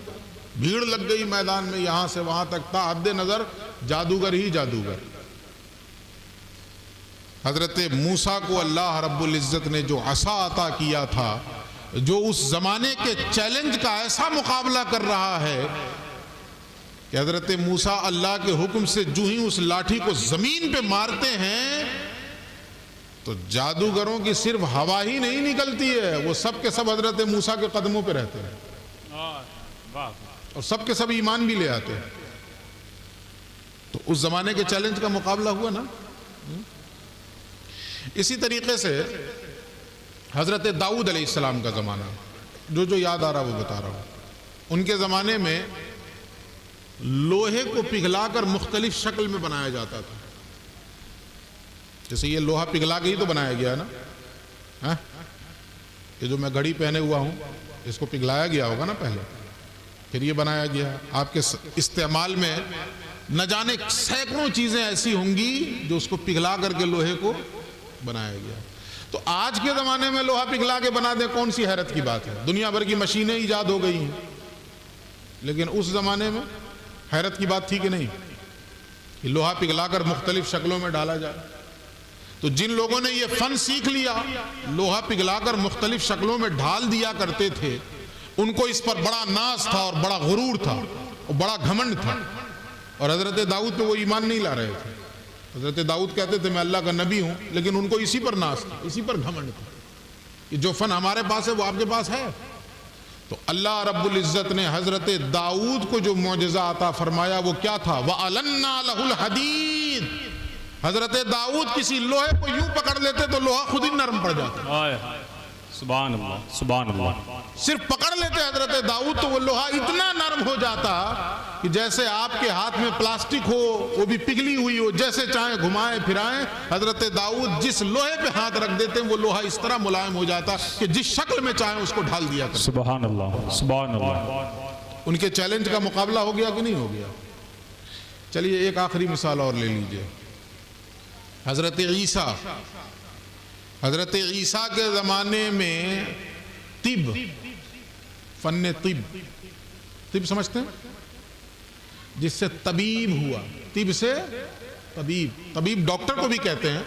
بھیڑ لگ گئی میدان میں، یہاں سے وہاں تک، تا حد نظر جادوگر ہی جادوگر. حضرت موسیٰ کو اللہ رب العزت نے جو عصا عطا کیا تھا، جو اس زمانے کے چیلنج کا ایسا مقابلہ کر رہا ہے کہ حضرت موسیٰ اللہ کے حکم سے جو ہی اس لاٹھی کو زمین پہ مارتے ہیں تو جادوگروں کی صرف ہوا ہی نہیں نکلتی ہے، وہ سب کے سب حضرت موسیٰ کے قدموں پہ رہتے ہیں اور سب کے سب ایمان بھی لے آتے ہیں. تو اس زمانے کے چیلنج کا مقابلہ ہوا نا. اسی طریقے سے حضرت داؤد علیہ السلام کا زمانہ، جو یاد آ رہا وہ بتا رہا ہوں. ان کے زمانے میں لوہے کو پگھلا کر مختلف شکل میں بنایا جاتا تھا. جیسے یہ لوہا پگھلا کے ہی تو بنایا گیا ہے نا. یہ جو میں گھڑی پہنے ہوا ہوں اس کو پگھلایا گیا ہوگا نا پہلے، پھر یہ بنایا گیا. آپ کے استعمال میں نہ جانے سینکڑوں چیزیں ایسی ہوں گی جو اس کو پگھلا کر کے لوہے کو بنایا گیا. تو آج کے زمانے میں لوہا پگھلا کے بنا دیں، کون سی حیرت کی بات ہے؟ دنیا بھر کی مشینیں ایجاد ہو گئی ہیں، لیکن اس زمانے میں حیرت کی بات تھی کہ نہیں کہ لوہا پگھلا کر مختلف شکلوں میں ڈالا جائے. تو جن لوگوں نے یہ فن سیکھ لیا، لوہا پگھلا کر مختلف شکلوں میں ڈھال دیا کرتے تھے، ان کو اس پر بڑا ناز تھا اور بڑا غرور تھا اور بڑا گھمنڈ تھا. اور حضرت داؤد پہ وہ ایمان نہیں لا رہے تھے. حضرت داؤد کہتے تھے میں اللہ کا نبی ہوں، لیکن ان کو اسی پر ناز تھا، اسی پر گھمنڈ تھا کہ جو فن ہمارے پاس ہے وہ آپ کے پاس ہے. تو اللہ رب العزت نے حضرت داؤد کو جو معجزہ عطا فرمایا وہ کیا تھا؟ وَأَلَنَّا لَهُ الْحَدِيدِ. حضرت داؤد کسی لوہے کو یوں پکڑ لیتے تو لوہا خود ہی نرم پڑ جاتا. سبحان اللہ، سبحان اللہ. صرف پکڑ لیتے حضرت داؤد تو وہ لوہا اتنا نرم ہو جاتا کہ جیسے آپ کے ہاتھ میں پلاسٹک ہو، وہ بھی پگھلی ہوئی ہو، جیسے چاہیں گھمائیں پھرائیں، حضرت داؤد جس لوہے پہ ہاتھ رکھ دیتے وہ لوہا اس طرح ملائم ہو جاتا کہ جس شکل میں چاہیں اس کو ڈھال دیا کرتے. سبحان اللہ، سبحان اللہ. ان کے چیلنج کا مقابلہ ہو گیا کہ نہیں ہو گیا؟ چلیے ایک آخری مثال اور لے لیجئے. حضرت عیسیٰ کے زمانے میں طب، فن طب سمجھتے ہیں، جس سے طبیب ہوا، طب سے طبیب ڈاکٹر کو بھی کہتے ہیں۔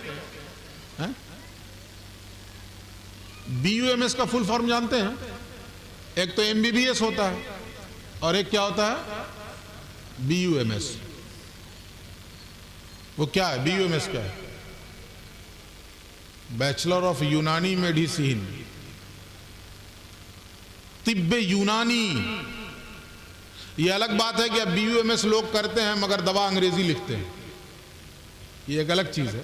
BUMS کا فل فارم جانتے ہیں؟ ایک تو MBBS ہوتا ہے اور ایک کیا ہوتا ہے؟ BUMS۔ وہ کیا ہے BUMS؟ کیا ہے؟ بیچلر آف یونانی میڈیسین، طب یونانی۔ یہ الگ بات ہے کہ اب BUMS لوگ کرتے ہیں مگر دوا انگریزی لکھتے ہیں، یہ ایک الگ چیز ہے۔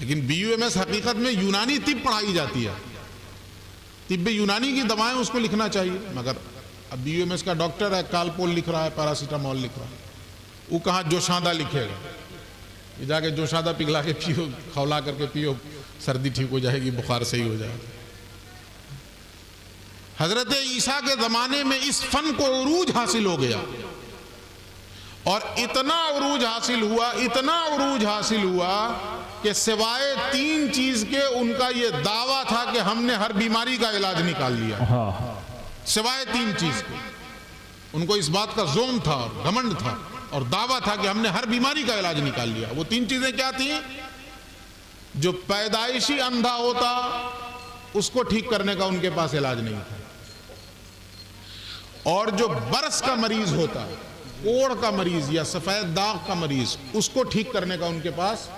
لیکن BUMS حقیقت میں یونانی طب پڑھائی جاتی ہے، طب یونانی کی دوائیں اس کو لکھنا چاہیے، مگر اب BUMS کا ڈاکٹر ہے، کالپول لکھ رہا ہے، پیراسیٹامول لکھ رہا ہے، وہ کہاں جوشاندہ لکھے گا؟ یہ جا کے جوشاندہ پگھلا کے پیو، کھولا کر کے پیو، سردی ٹھیک ہو جائے گی، بخار صحیح ہو جائے گا۔ حضرت عیسیٰ کے زمانے میں اس فن کو عروج حاصل ہو گیا، اور اتنا عروج حاصل ہوا کہ سوائے 3 چیز کے ان کا یہ دعویٰ تھا کہ ہم نے ہر بیماری کا علاج نکال لیا۔ سوائے 3 چیز کے ان کو اس بات کا زوم تھا، گھمنڈ تھا اور دعویٰ تھا کہ ہم نے ہر بیماری کا علاج نکال لیا۔ وہ 3 چیزیں کیا تھیں؟ جو پیدائشی اندھا ہوتا اس کو ٹھیک کرنے کا ان کے پاس علاج نہیں تھا، اور جو برس کا مریض ہوتا، کوڑ کا مریض یا سفید داغ کا مریض، اس کو ٹھیک کرنے کا ان کے پاس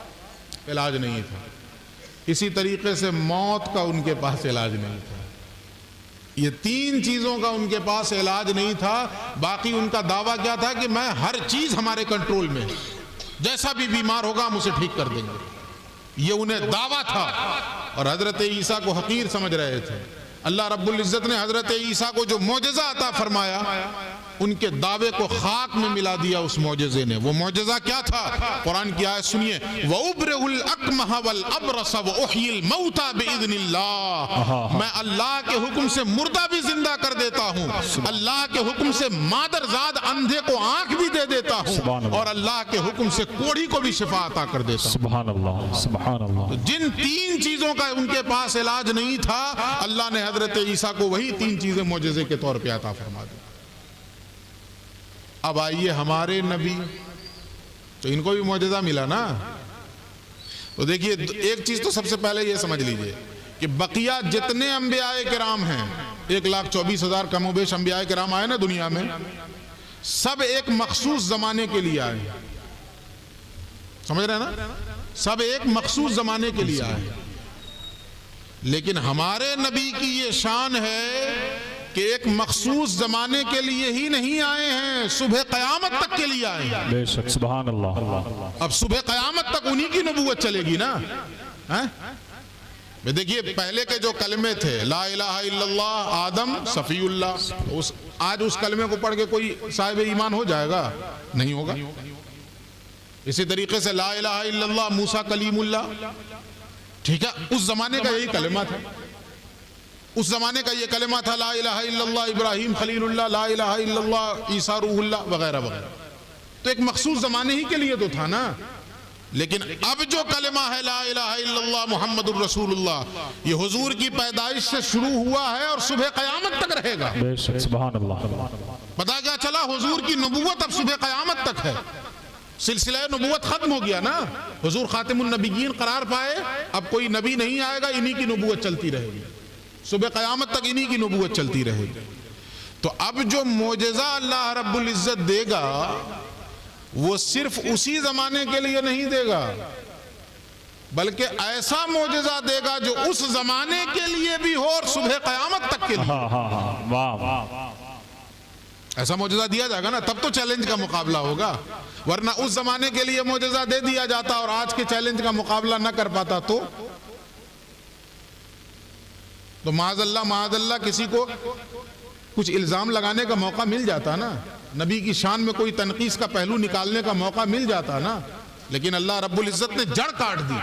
علاج نہیں تھا۔ اسی طریقے سے موت کا ان کے پاس علاج نہیں تھا۔ یہ 3 چیزوں کا ان کے پاس علاج نہیں تھا، باقی ان کا دعویٰ کیا تھا کہ میں ہر چیز ہمارے کنٹرول میں، جیسا بھی بیمار ہوگا ہم اسے ٹھیک کر دیں گے، یہ انہیں دعویٰ تھا۔ اور حضرت عیسیٰ کو حقیر سمجھ رہے تھے۔ اللہ رب العزت نے حضرت عیسیٰ کو جو معجزہ عطا فرمایا، ان کے دعوے کو خاک میں ملا دیا اس معجزے نے۔ وہ معجزہ کیا تھا؟ قرآن کی آیت سنیے، وَأُبْرِئُ الْأَكْمَحَ وَالْأَبْرَصَ وَأُحْيِي الْمَوْتَى بِإِذْنِ اللَّهِ۔ میں اللہ کے حکم سے مردہ بھی زندہ کر دیتا ہوں، اللہ کے حکم سے مادرزاد اندھے کو آنکھ بھی دے دیتا ہوں، اور اللہ کے حکم سے کوڑھی کو بھی شفا عطا کر دیتا ہوں۔ سبحان اللہ، سبحان اللہ۔ جن 3 چیزوں کا ان کے پاس علاج نہیں تھا، اللہ نے حضرت عیسیٰ کو وہی 3 چیزیں معجزے کے طور پہ عطا فرما دی۔ اب آئیے ہمارے نبی، تو ان کو بھی معجزہ ملا نا۔ تو دیکھیے ایک چیز تو سب سے پہلے یہ سمجھ لیجئے کہ بقیہ جتنے انبیاء کرام ہیں، 1,24,000 کم و بیش انبیاء کرام آئے نا دنیا میں، سب ایک مخصوص زمانے کے لیے آئے، سمجھ رہے ہیں نا؟ سب ایک مخصوص زمانے کے لیے آئے، لیکن ہمارے نبی کی یہ شان ہے کہ ایک مخصوص زمانے کے لیے ہی نہیں آئے ہیں، صبح قیامت تک کے لیے آئے ہیں۔ بے شک، سبحان اللہ۔ اب صبح قیامت تک انہی کی نبوت چلے گی نا۔ دیکھیے پہلے کے جو کلمے تھے، لا الہ الا اللہ، آدم صفی اللہ، آج اس کلمے کو پڑھ کے کوئی صاحب ایمان ہو جائے گا؟ نہیں ہوگا۔ اسی طریقے سے لا الہ الا اللہ، موسیٰ کلیم اللہ، ٹھیک ہے، اس زمانے کا یہی کلمہ تھا، اس زمانے کا یہ کلمہ تھا، لا الہ الا اللہ ابراہیم خلیل اللہ، لا الہ الا اللہ عیسیٰ روح اللہ، وغیرہ وغیرہ۔ تو ایک مخصوص زمانے ہی کے لیے تو تھا نا۔ لیکن اب جو کلمہ ہے لا الہ الا اللہ محمد الرسول اللہ، یہ حضور کی پیدائش سے شروع ہوا ہے اور صبح قیامت تک رہے گا۔ بے شک، سبحان اللہ۔ پتہ کیا چلا؟ حضور کی نبوت اب صبح قیامت تک ہے، سلسلہ نبوت ختم ہو گیا نا، حضور خاتم النبیین قرار پائے، اب کوئی نبی نہیں آئے گا، انہی کی نبوت چلتی رہے گی، صبح قیامت تک انہی کی نبوت چلتی رہے گی۔ تو اب جو معجزہ اللہ رب العزت دے گا وہ صرف اسی زمانے کے لیے نہیں دے گا، بلکہ ایسا معجزہ دے گا جو اس زمانے کے لیے بھی ہو اور صبح قیامت تک کے لیے۔ ایسا معجزہ دیا جائے گا نا، تب تو چیلنج کا مقابلہ ہوگا، ورنہ اس زمانے کے لیے معجزہ دے دیا جاتا اور آج کے چیلنج کا مقابلہ نہ کر پاتا تو معاذ اللہ کسی کو کچھ الزام لگانے کا موقع مل جاتا نا، نبی کی شان میں کوئی تنقیص کا پہلو نکالنے کا موقع مل جاتا نا، لیکن اللہ رب العزت نے جڑ کاٹ دی،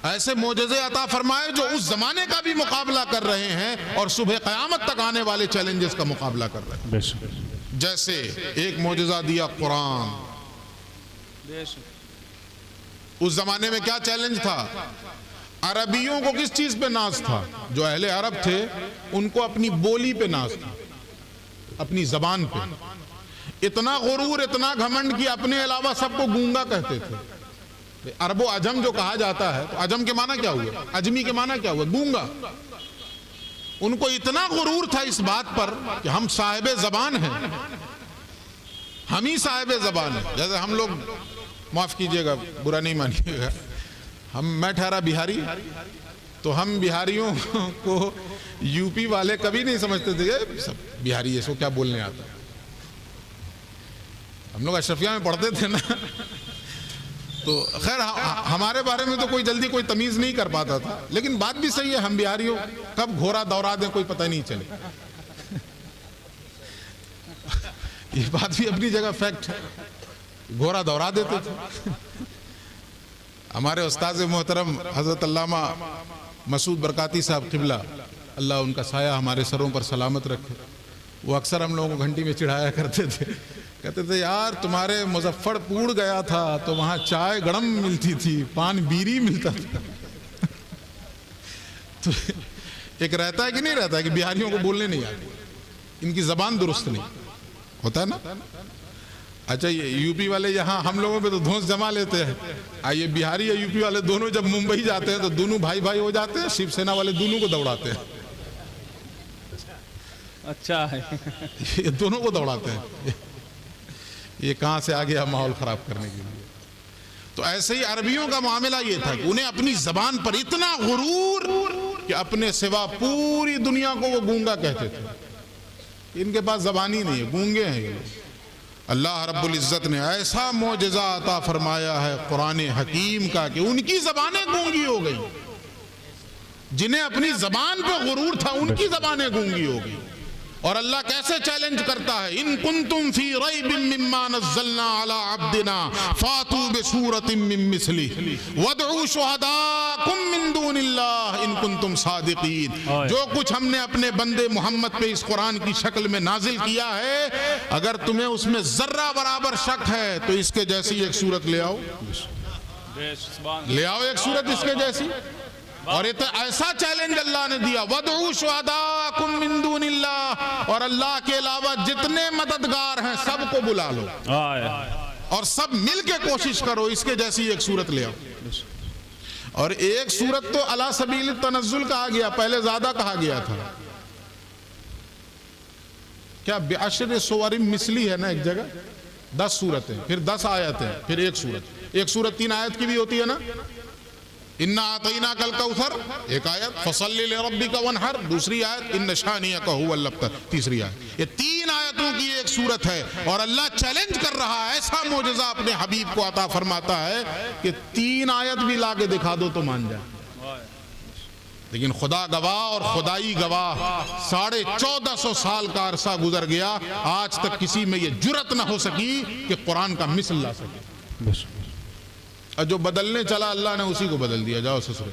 ایسے معجزے عطا فرمائے جو اس زمانے کا بھی مقابلہ کر رہے ہیں اور صبح قیامت تک آنے والے چیلنجز کا مقابلہ کر رہے ہیں۔ جیسے ایک معجزہ دیا قرآن، اس زمانے میں کیا چیلنج تھا؟ عربیوں کو کس چیز پہ ناز تھا؟ جو اہل عرب تھے ان کو اپنی بولی پہ ناز تھا، اپنی زبان پہ. اتنا غرور، اتنا گھمنڈ کہ اپنے علاوہ سب کو گونگا کہتے تھے. عرب و عجم جو کہا جاتا ہے، تو عجم کے معنی کیا ہوا؟ عجمی کے معنی کیا ہوا؟ گونگا. ان کو اتنا غرور تھا اس بات پر کہ ہم صاحب زبان ہیں، ہم ہی صاحب زبان ہیں. جیسے ہم لوگ، معاف کیجئے گا، برا نہیں مانیے گا، میں ٹھہرا بہاری، تو ہم بہاریوں کو یو پی والے کبھی نہیں سمجھتے تھے کہ سب بہاری ہے، سو کیا بولنے آتا. ہم لوگ اشرفیہ میں پڑھتے تھے نا، تو خیر ہمارے بارے میں تو کوئی جلدی کوئی تمیز نہیں کر پاتا تھا. لیکن بات بھی صحیح ہے، ہم بہاریوں کب گھوڑا دوڑا دیں کوئی پتہ نہیں چلے. یہ بات بھی اپنی جگہ فیکٹ ہے، گھوڑا دوڑا دیتے تھے. ہمارے استاذ محترم حضرت علامہ مسعود برکاتی صاحب قبلہ، اللہ ان کا سایہ ہمارے سروں پر سلامت رکھے، وہ اکثر ہم لوگوں کو گھنٹی میں چڑھایا کرتے تھے. کہتے تھے یار تمہارے مظفر پور گیا تھا تو وہاں چائے گڑم ملتی تھی، پان بیری ملتا تھا. تو ایک رہتا ہے کہ نہیں رہتا ہے کہ بہاریوں کو بولنے نہیں آتی، ان کی زبان درست نہیں ہوتا ہے نا. اچھا یہ یو پی والے یہاں ہم لوگوں پہ تو دھونس جما لیتے ہیں. یہ بہاری یا یو پی والے دونوں جب ممبئی جاتے ہیں تو دونوں بھائی بھائی ہو جاتے ہیں، شیو سینا والے دونوں کو دوڑاتے ہیں. اچھا ہے، یہ دونوں کو دوڑاتے ہیں. یہ کہاں سے آ گیا ماحول خراب کرنے کے لیے. تو ایسے ہی عربیوں کا معاملہ یہ تھا کہ انہیں اپنی زبان پر اتنا غرور کہ اپنے سوا پوری دنیا کو وہ گونگا کہتے تھے. ان کے پاس زبان ہی نہیں ہے، گونگے ہیں یہ لوگ. اللہ رب العزت نے ایسا معجزہ عطا فرمایا ہے قرآن حکیم کا کہ ان کی زبانیں گونگی ہو گئی. جنہیں اپنی زبان پہ غرور تھا ان کی زبانیں گونگی ہو گئی. اور اللہ کیسے چیلنج کرتا ہے، ان کنتم فی ریب مما نزلنا علی عبدنا فاتوا بسورۃ من مثلہ وادعوا شہداءکم من دون اللہ ان کنتم صادقین. جو کچھ ہم نے اپنے بندے محمد پہ اس قرآن کی شکل میں نازل کیا ہے، اگر تمہیں اس میں ذرہ برابر شک ہے تو اس کے جیسی ایک سورت لے آؤ، لے آؤ ایک سورت اس کے جیسی. اور ایسا چیلنج اللہ نے دیا، وَادْعُوا شُهَدَاءَكُم مِّن دُونِ اللَّهِ، اور اللہ کے علاوہ جتنے مددگار ہیں سب کو بلا لو اور سب مل کے کوشش کرو اس کے جیسی ایک سورت لے آؤ. اور ایک سورت تو علی سبیل التنزل کہا گیا، پہلے زیادہ کہا گیا تھا. کیا بعشر سور مثلی ہے نا، ایک جگہ 10 سورتیں، پھر 10 آیتیں، پھر ایک سورت. ایک سورت 3 آیت کی بھی ہوتی ہے نا، اِنَّا أَعْطَيْنَاكَ الْكَوْثَرَ ایک آیت، فَصَلِّ لِرَبِّكَ وَانْحَرْ دوسری آیت، إِنَّ شَانِئَكَ هُوَ الْأَبْتَرُ تیسری آیت. یہ 3 آیتوں کی ایک سورت ہے اور اللہ چیلنج کر رہا ہے، ایسا معجزہ اپنے حبیب کو عطا فرماتا ہے کہ 3 آیت بھی لا کے دکھا دو تو مان جائے. لیکن خدا گواہ اور خدائی گواہ 1450 سال کا عرصہ گزر گیا، آج تک کسی میں یہ جرت نہ ہو سکی کہ قرآن کا مثل لا سکے. اور جو بدلنے چلا اللہ نے اسی کو بدل دیا. جاؤ سسرے.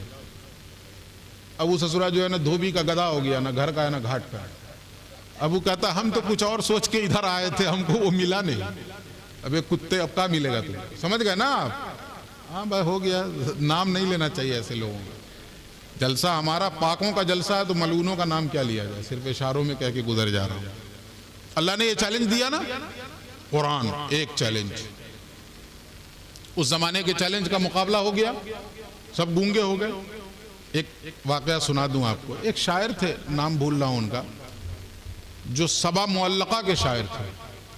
اب وہ سسرا جو ہے نا دھوبی کا گدھا ہو گیا، نہ گھر کا ہے نہ گھاٹ کا ہے. اب وہ کہتا ہم تو کچھ اور سوچ کے ادھر آئے تھے، ہم کو وہ ملا نہیں. اب ایک کتے اب کا ملے گا تم، سمجھ گئے نا آپ. ہاں بھائی ہو گیا، نام نہیں لینا چاہیے ایسے لوگوں کا. جلسہ ہمارا پاکوں کا جلسہ ہے تو ملعونوں کا نام کیا لیا جائے، صرف اشاروں میں کہہ کے گزر جا رہا ہوں. اللہ نے یہ چیلنج دیا نا، قرآن ایک چیلنج. اس زمانے کے چیلنج کا مقابلہ ہو گیا، سب گونگے ہو گئے. ایک واقعہ سنا دوں آپ کو. ایک شاعر تھے، نام بھول رہا ہوں ان کا، جو سبا معلقہ کے شاعر تھے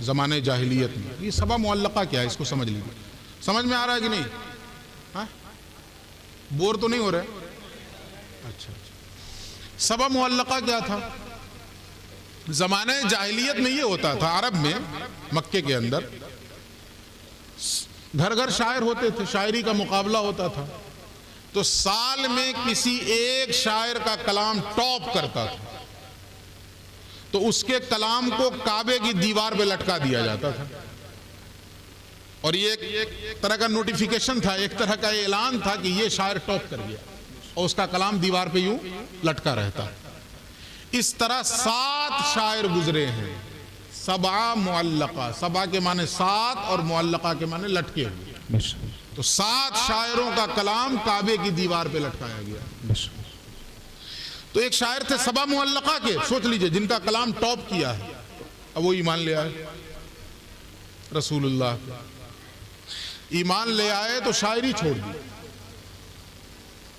زمانے جاہلیت میں. یہ سبا معلقہ کیا ہے اس کو سمجھ لیجیے. سمجھ میں آ رہا ہے کہ نہیں؟ ہاں بور تو نہیں ہو رہے؟ اچھا. سبا معلقہ کیا تھا؟ زمانے جاہلیت میں یہ ہوتا تھا، عرب میں مکے کے اندر گھر گھر شاعر ہوتے تھے، شاعری کا مقابلہ ہوتا تھا. تو سال میں کسی ایک شاعر کا کلام ٹاپ کرتا تھا تو اس کے کلام کو کعبے کی دیوار پہ لٹکا دیا جاتا تھا. اور یہ ایک طرح کا نوٹیفیکیشن تھا، ایک طرح کا اعلان تھا کہ یہ شاعر ٹاپ کر گیا، اور اس کا کلام دیوار پہ یوں لٹکا رہتا. اس طرح 7 شاعر گزرے ہیں. سبع معلقہ، سبع کے معنی 7 اور معلقہ کے معنی لٹکے ہوئے. تو 7 شاعروں کا کلام کعبے کی دیوار پہ لٹکایا گیا. تو ایک شاعر تھے سبا معلقہ کے، سوچ لیجئے، جن کا کلام ٹاپ کیا ہے، اب وہ ایمان لے آئے رسول اللہ. ایمان لے آئے تو شاعری چھوڑ دی،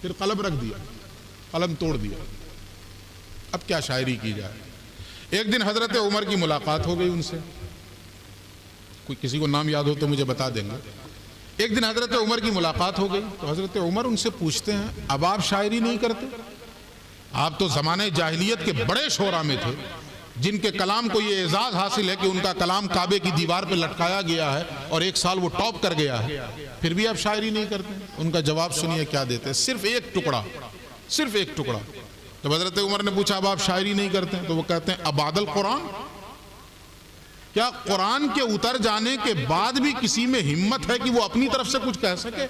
پھر قلم رکھ دیا، قلم توڑ دیا. اب کیا شاعری کی جائے؟ ایک دن حضرت عمر کی ملاقات ہو گئی ان سے. کوئی کسی کو نام یاد ہو تو مجھے بتا دیں گے. ایک دن حضرت عمر کی ملاقات ہو گئی تو حضرت عمر ان سے پوچھتے ہیں اب آپ شاعری نہیں کرتے؟ آپ تو زمانہ جاہلیت کے بڑے شعراء میں تھے جن کے کلام کو یہ اعزاز حاصل ہے کہ ان کا کلام کعبے کی دیوار پہ لٹکایا گیا ہے اور 1 سال وہ ٹاپ کر گیا ہے، پھر بھی آپ شاعری نہیں کرتے؟ ان کا جواب سنیے کیا دیتے، صرف ایک ٹکڑا. جب حضرت عمر نے پوچھا اب آپ شاعری نہیں کرتے تو وہ کہتے ہیں ابعد القرآن، کیا قرآن کے اتر جانے کے بعد بھی کسی میں ہمت ہے کہ وہ اپنی طرف سے کچھ کہہ سکے؟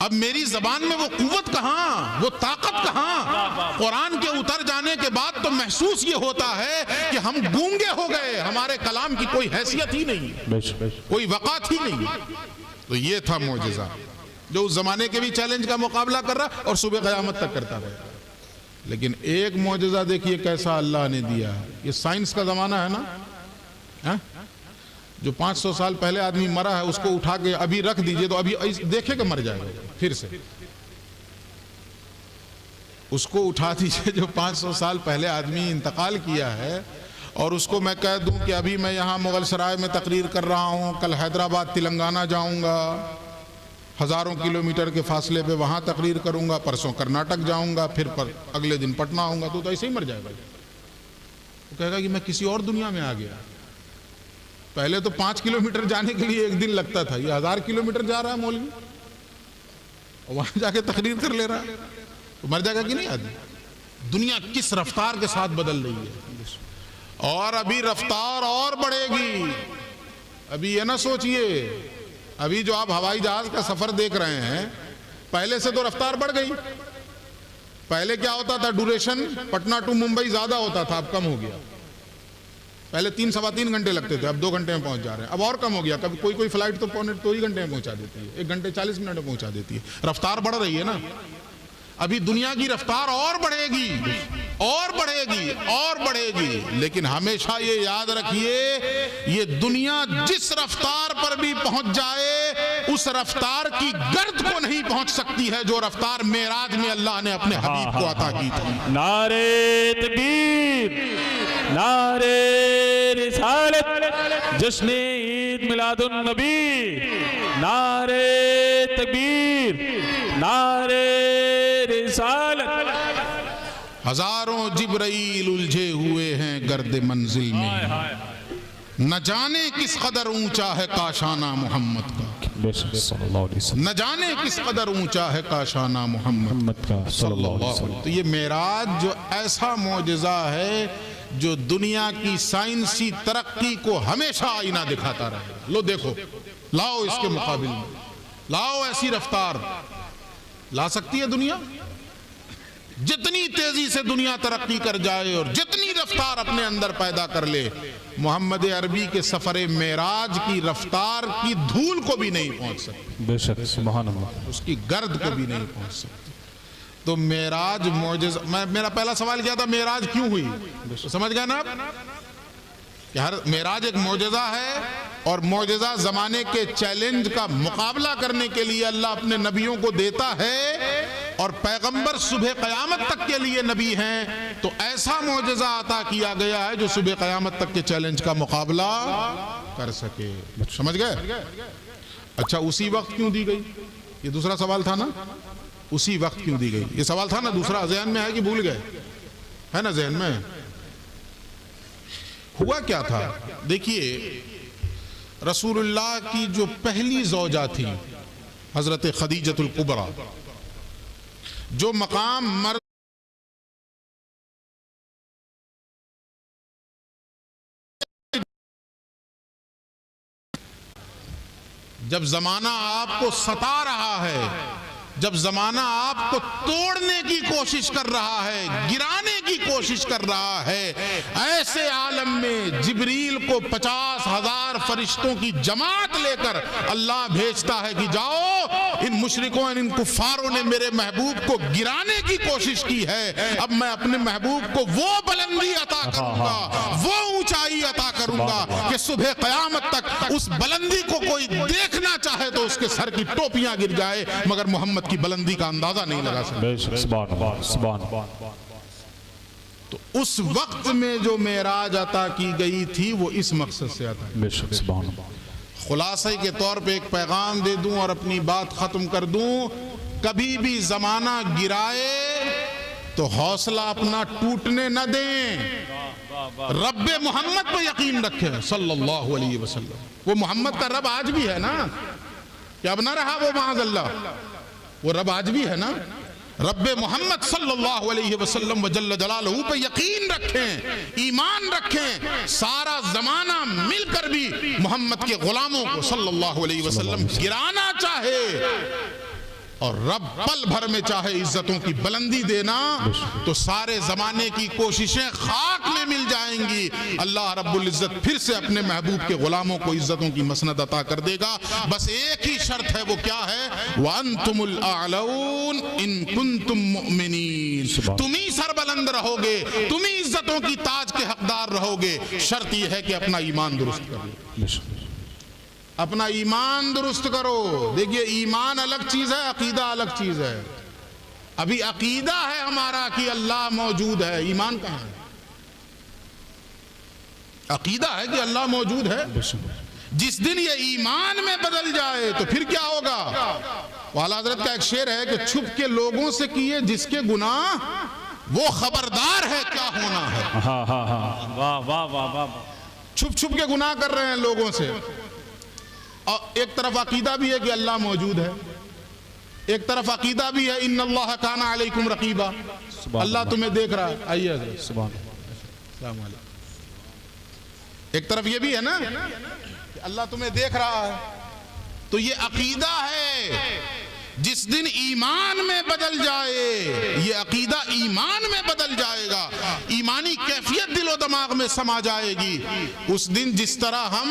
اب میری زبان میں وہ قوت کہاں، وہ طاقت کہاں؟ قرآن کے اتر جانے کے بعد تو محسوس یہ ہوتا ہے کہ ہم گونگے ہو گئے، ہمارے کلام کی کوئی حیثیت ہی نہیں، کوئی وقعت ہی نہیں. تو یہ تھا معجزہ جو اس زمانے کے بھی چیلنج کا مقابلہ کر رہا اور صبح قیامت تک کرتا رہا. لیکن ایک معجزہ دیکھیے کیسا اللہ نے دیا ہے. یہ سائنس کا زمانہ ہے نا، جو 500 سال پہلے آدمی مرا ہے اس کو اٹھا کے ابھی رکھ دیجئے تو ابھی دیکھے کہ مر جائے گا. پھر سے اس کو اٹھا دیجئے جو 500 سال پہلے آدمی انتقال کیا ہے اور اس کو میں کہہ دوں کہ ابھی میں یہاں مغل سرائے میں تقریر کر رہا ہوں، کل حیدرآباد تلنگانہ جاؤں گا، ہزاروں کلومیٹر کے فاصلے پہ وہاں تقریر کروں گا، پرسوں کرناٹک جاؤں گا، پھر اگلے دن پٹنہ آؤں گا، تو ایسے ہی مر جائے گا. وہ کہے گا کہ میں کسی اور دنیا میں آ گیا. پہلے تو 5 کلومیٹر جانے کے لیے 1 دن لگتا تھا، یہ 1000 کلومیٹر جا رہا ہے مولوی اور وہاں جا کے تقریر کر لے رہا ہے. تو مر جائے گا کہ نہیں آدمی؟ دنیا کس رفتار کے ساتھ بدل رہی ہے، اور ابھی رفتار اور بڑھے گی. ابھی یہ نہ سوچئے، ابھی جو آپ ہوائی جہاز کا سفر دیکھ رہے ہیں پہلے سے تو رفتار بڑھ گئی. پہلے کیا ہوتا تھا، ڈوریشن پٹنہ ٹو ممبئی زیادہ ہوتا تھا، اب کم ہو گیا. پہلے 3 سوا 3 گھنٹے لگتے تھے، اب 2 گھنٹے میں پہنچ جا رہے ہیں. اب اور کم ہو گیا، کبھی کوئی فلائٹ تو 2.5 گھنٹے میں پہنچا دیتی ہے، 1 گھنٹے 40 منٹ میں پہنچا دیتی ہے. رفتار بڑھ رہی ہے نا. ابھی دنیا کی رفتار اور بڑھے گی اور بڑھے گی اور بڑھے گی. لیکن ہمیشہ یہ یاد رکھیے، یہ دنیا جس رفتار پر بھی پہنچ جائے اس رفتار کی گرد کو نہیں پہنچ سکتی ہے جو رفتار معراج میں اللہ نے اپنے حبیب کو عطا کی تھی. نعرے تکبیر، نعرے رسالت، جشن عید میلاد النبی، نعرے تکبیر، نعرے رسالت. ہزاروں جبرائیل الجھے ہوئے ہیں گرد منزل میں، نہ جانے کس قدر اونچا ہے کاشانہ محمد کا، نہ جانے کس قدر اونچا ہے کاشانہ محمد کا صلی اللہ علیہ وسلم. تو یہ معراج جو ایسا معجزہ ہے جو دنیا کی سائنسی ترقی کو ہمیشہ آئینہ دکھاتا رہے. لو دیکھو، لاؤ اس کے مقابل میں، لاؤ ایسی رفتار لا سکتی ہے دنیا. جتنی تیزی سے دنیا ترقی کر جائے اور جتنی رفتار اپنے اندر پیدا کر لے، محمد عربی کے سفر معراج کی رفتار کی دھول کو بھی نہیں پہنچ سکتی. بے شک، سبحان اللہ. اس کی گرد کو بھی نہیں پہنچ سکتی. تو معراج معجزہ. میرا پہلا سوال کیا تھا، معراج کیوں ہوئی؟ سمجھ گئے نا آپ کہ ہر معراج ایک معجزہ ہے، اور معجزہ زمانے کے چیلنج کا مقابلہ کرنے کے لیے اللہ اپنے نبیوں کو دیتا ہے، اور پیغمبر صبح قیامت تک کے لیے نبی ہیں. تو ایسا معجزہ عطا کیا گیا ہے جو صبح قیامت تک کے چیلنج کا مقابلہ کر سکے. سمجھ گئے؟ اچھا، اسی وقت کیوں دی گئی؟ یہ دوسرا سوال تھا نا، اسی وقت کیوں دی گئی؟ یہ سوال تھا نا دوسرا، ذہن میں ہے کہ بھول گئے؟ ہے نا ذہن میں؟ ہوا کیا تھا؟ دیکھیے، رسول اللہ کی جو پہلی زوجہ تھی حضرت خدیجۃ الکبریٰ، جو مقام مرد جب زمانہ آپ کو ستا رہا ہے، جب زمانہ آپ کو توڑنے کی کوشش کر رہا ہے، گرانے کی کوشش کر رہا ہے، ایسے عالم میں جبریل کو 50,000 فرشتوں کی جماعت لے کر اللہ بھیجتا ہے کہ جاؤ، ان مشرکوں ان کفاروں نے میرے محبوب کو گرانے کی کوشش کی ہے، اب میں اپنے محبوب کو وہ بلندی عطا کروں گا، وہ اونچائی عطا کروں گا کہ صبح قیامت تک اس بلندی کو کوئی دیکھنا چاہے تو اس کے سر کی ٹوپیاں گر جائے مگر محمد کی بلندی کا اندازہ نہیں لگا سکتا۔ سبحان اللہ، سبحان اللہ۔ تو اس وقت میں جو معراج عطا کی گئی تھی وہ اس مقصد سے عطا کی۔ بے شک، سبحان اللہ۔ خلاصے کے طور پہ ایک پیغام دے دوں اور اپنی بات ختم کر دوں، کبھی بھی زمانہ گرائے تو حوصلہ اپنا ٹوٹنے نہ دیں، رب محمد پہ یقین رکھیں صلی اللہ علیہ وسلم۔ وہ محمد کا رب آج بھی ہے نا، کہ اب نہ رہا وہ معاذ اللہ، وہ رب آج بھی ہے نا، رب محمد صلی اللہ علیہ وسلم و جل جلالہ پہ یقین رکھیں، ایمان رکھیں۔ سارا زمانہ مل کر بھی محمد کے غلاموں کو صلی اللہ علیہ وسلم گرانا چاہے اور رب پل بھر میں چاہے عزتوں کی بلندی دینا، تو سارے زمانے کی کوششیں خاک میں مل جائیں گی، اللہ رب العزت پھر سے اپنے محبوب کے غلاموں کو عزتوں کی مسند عطا کر دے گا۔ بس ایک ہی شرط ہے، وہ کیا ہے؟ وَأَنْتُمُ الْأَعْلَوْنَ إِن كُنْتُم مُؤْمِنِينَ، تم ہی سربلند رہو گے، تم ہی عزتوں کی تاج کے حقدار رہو گے، شرط یہ ہے کہ اپنا ایمان درست کرو، اپنا ایمان درست کرو۔ دیکھیے ایمان الگ چیز ہے، عقیدہ الگ چیز ہے۔ ابھی عقیدہ ہے ہمارا کہ اللہ موجود ہے، ایمان کہاں ہے؟ عقیدہ ہے کہ اللہ موجود ہے، جس دن یہ ایمان میں بدل جائے تو پھر کیا ہوگا؟ والا حضرت کا ایک شعر ہے کہ چھپ کے لوگوں سے کیے جس کے گناہ وہ خبردار ہے کیا ہونا ہے۔ ہاں ہاں ہاں، واہ واہ واہ واہ۔ چھپ چھپ کے گناہ کر رہے ہیں لوگوں سے، اور ایک طرف عقیدہ بھی ہے کہ اللہ موجود ہے، ایک طرف عقیدہ بھی ہے ان اللہ کان علیکم رقیبا، اللہ تمہیں دیکھ رہا ہے۔ آئیے حضرت، سبحان اللہ۔ السلام علیکم۔ ایک طرف یہ بھی ہے نا کہ اللہ تمہیں دیکھ رہا ہے، تو یہ عقیدہ ہے۔ جس دن ایمان میں بدل جائے، یہ عقیدہ ایمان میں بدل جائے گا، ایمانی کیفیت دل و دماغ میں سما جائے گی، اس دن جس طرح ہم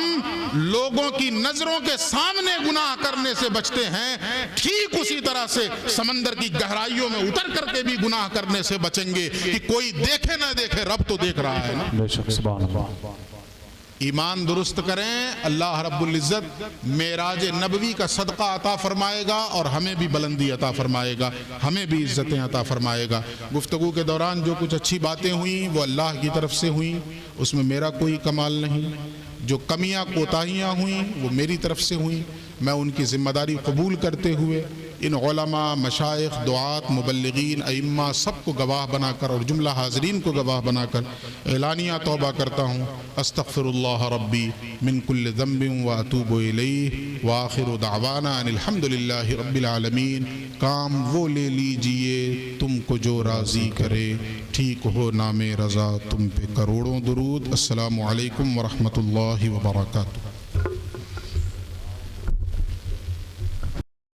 لوگوں کی نظروں کے سامنے گناہ کرنے سے بچتے ہیں، ٹھیک اسی طرح سے سمندر کی گہرائیوں میں اتر کر کے بھی گناہ کرنے سے بچیں گے کہ کوئی دیکھے نہ دیکھے، رب تو دیکھ رہا ہے نا۔ بے شک، سبحان اللہ۔ ایمان درست کریں، اللہ رب العزت معراج نبوی کا صدقہ عطا فرمائے گا اور ہمیں بھی بلندی عطا فرمائے گا، ہمیں بھی عزتیں عطا فرمائے گا۔ گفتگو کے دوران جو کچھ اچھی باتیں ہوئیں وہ اللہ کی طرف سے ہوئیں، اس میں میرا کوئی کمال نہیں، جو کمیاں کوتاہیاں ہوئیں وہ میری طرف سے ہوئیں، میں ان کی ذمہ داری قبول کرتے ہوئے ان علماء، مشائخ، دعات، مبلغین، ائمہ سب کو گواہ بنا کر اور جملہ حاضرین کو گواہ بنا کر اعلانیہ توبہ کرتا ہوں، استغفر اللہ ربی من کل ذنب واتوب الیہ، وآخر دعوانا ان الحمد للہ رب العالمین۔ کام وہ لے لیجئے تم کو جو راضی کرے، ٹھیک ہو نام رضا تم پہ کروڑوں درود۔ السلام علیکم ورحمۃ اللہ وبرکاتہ۔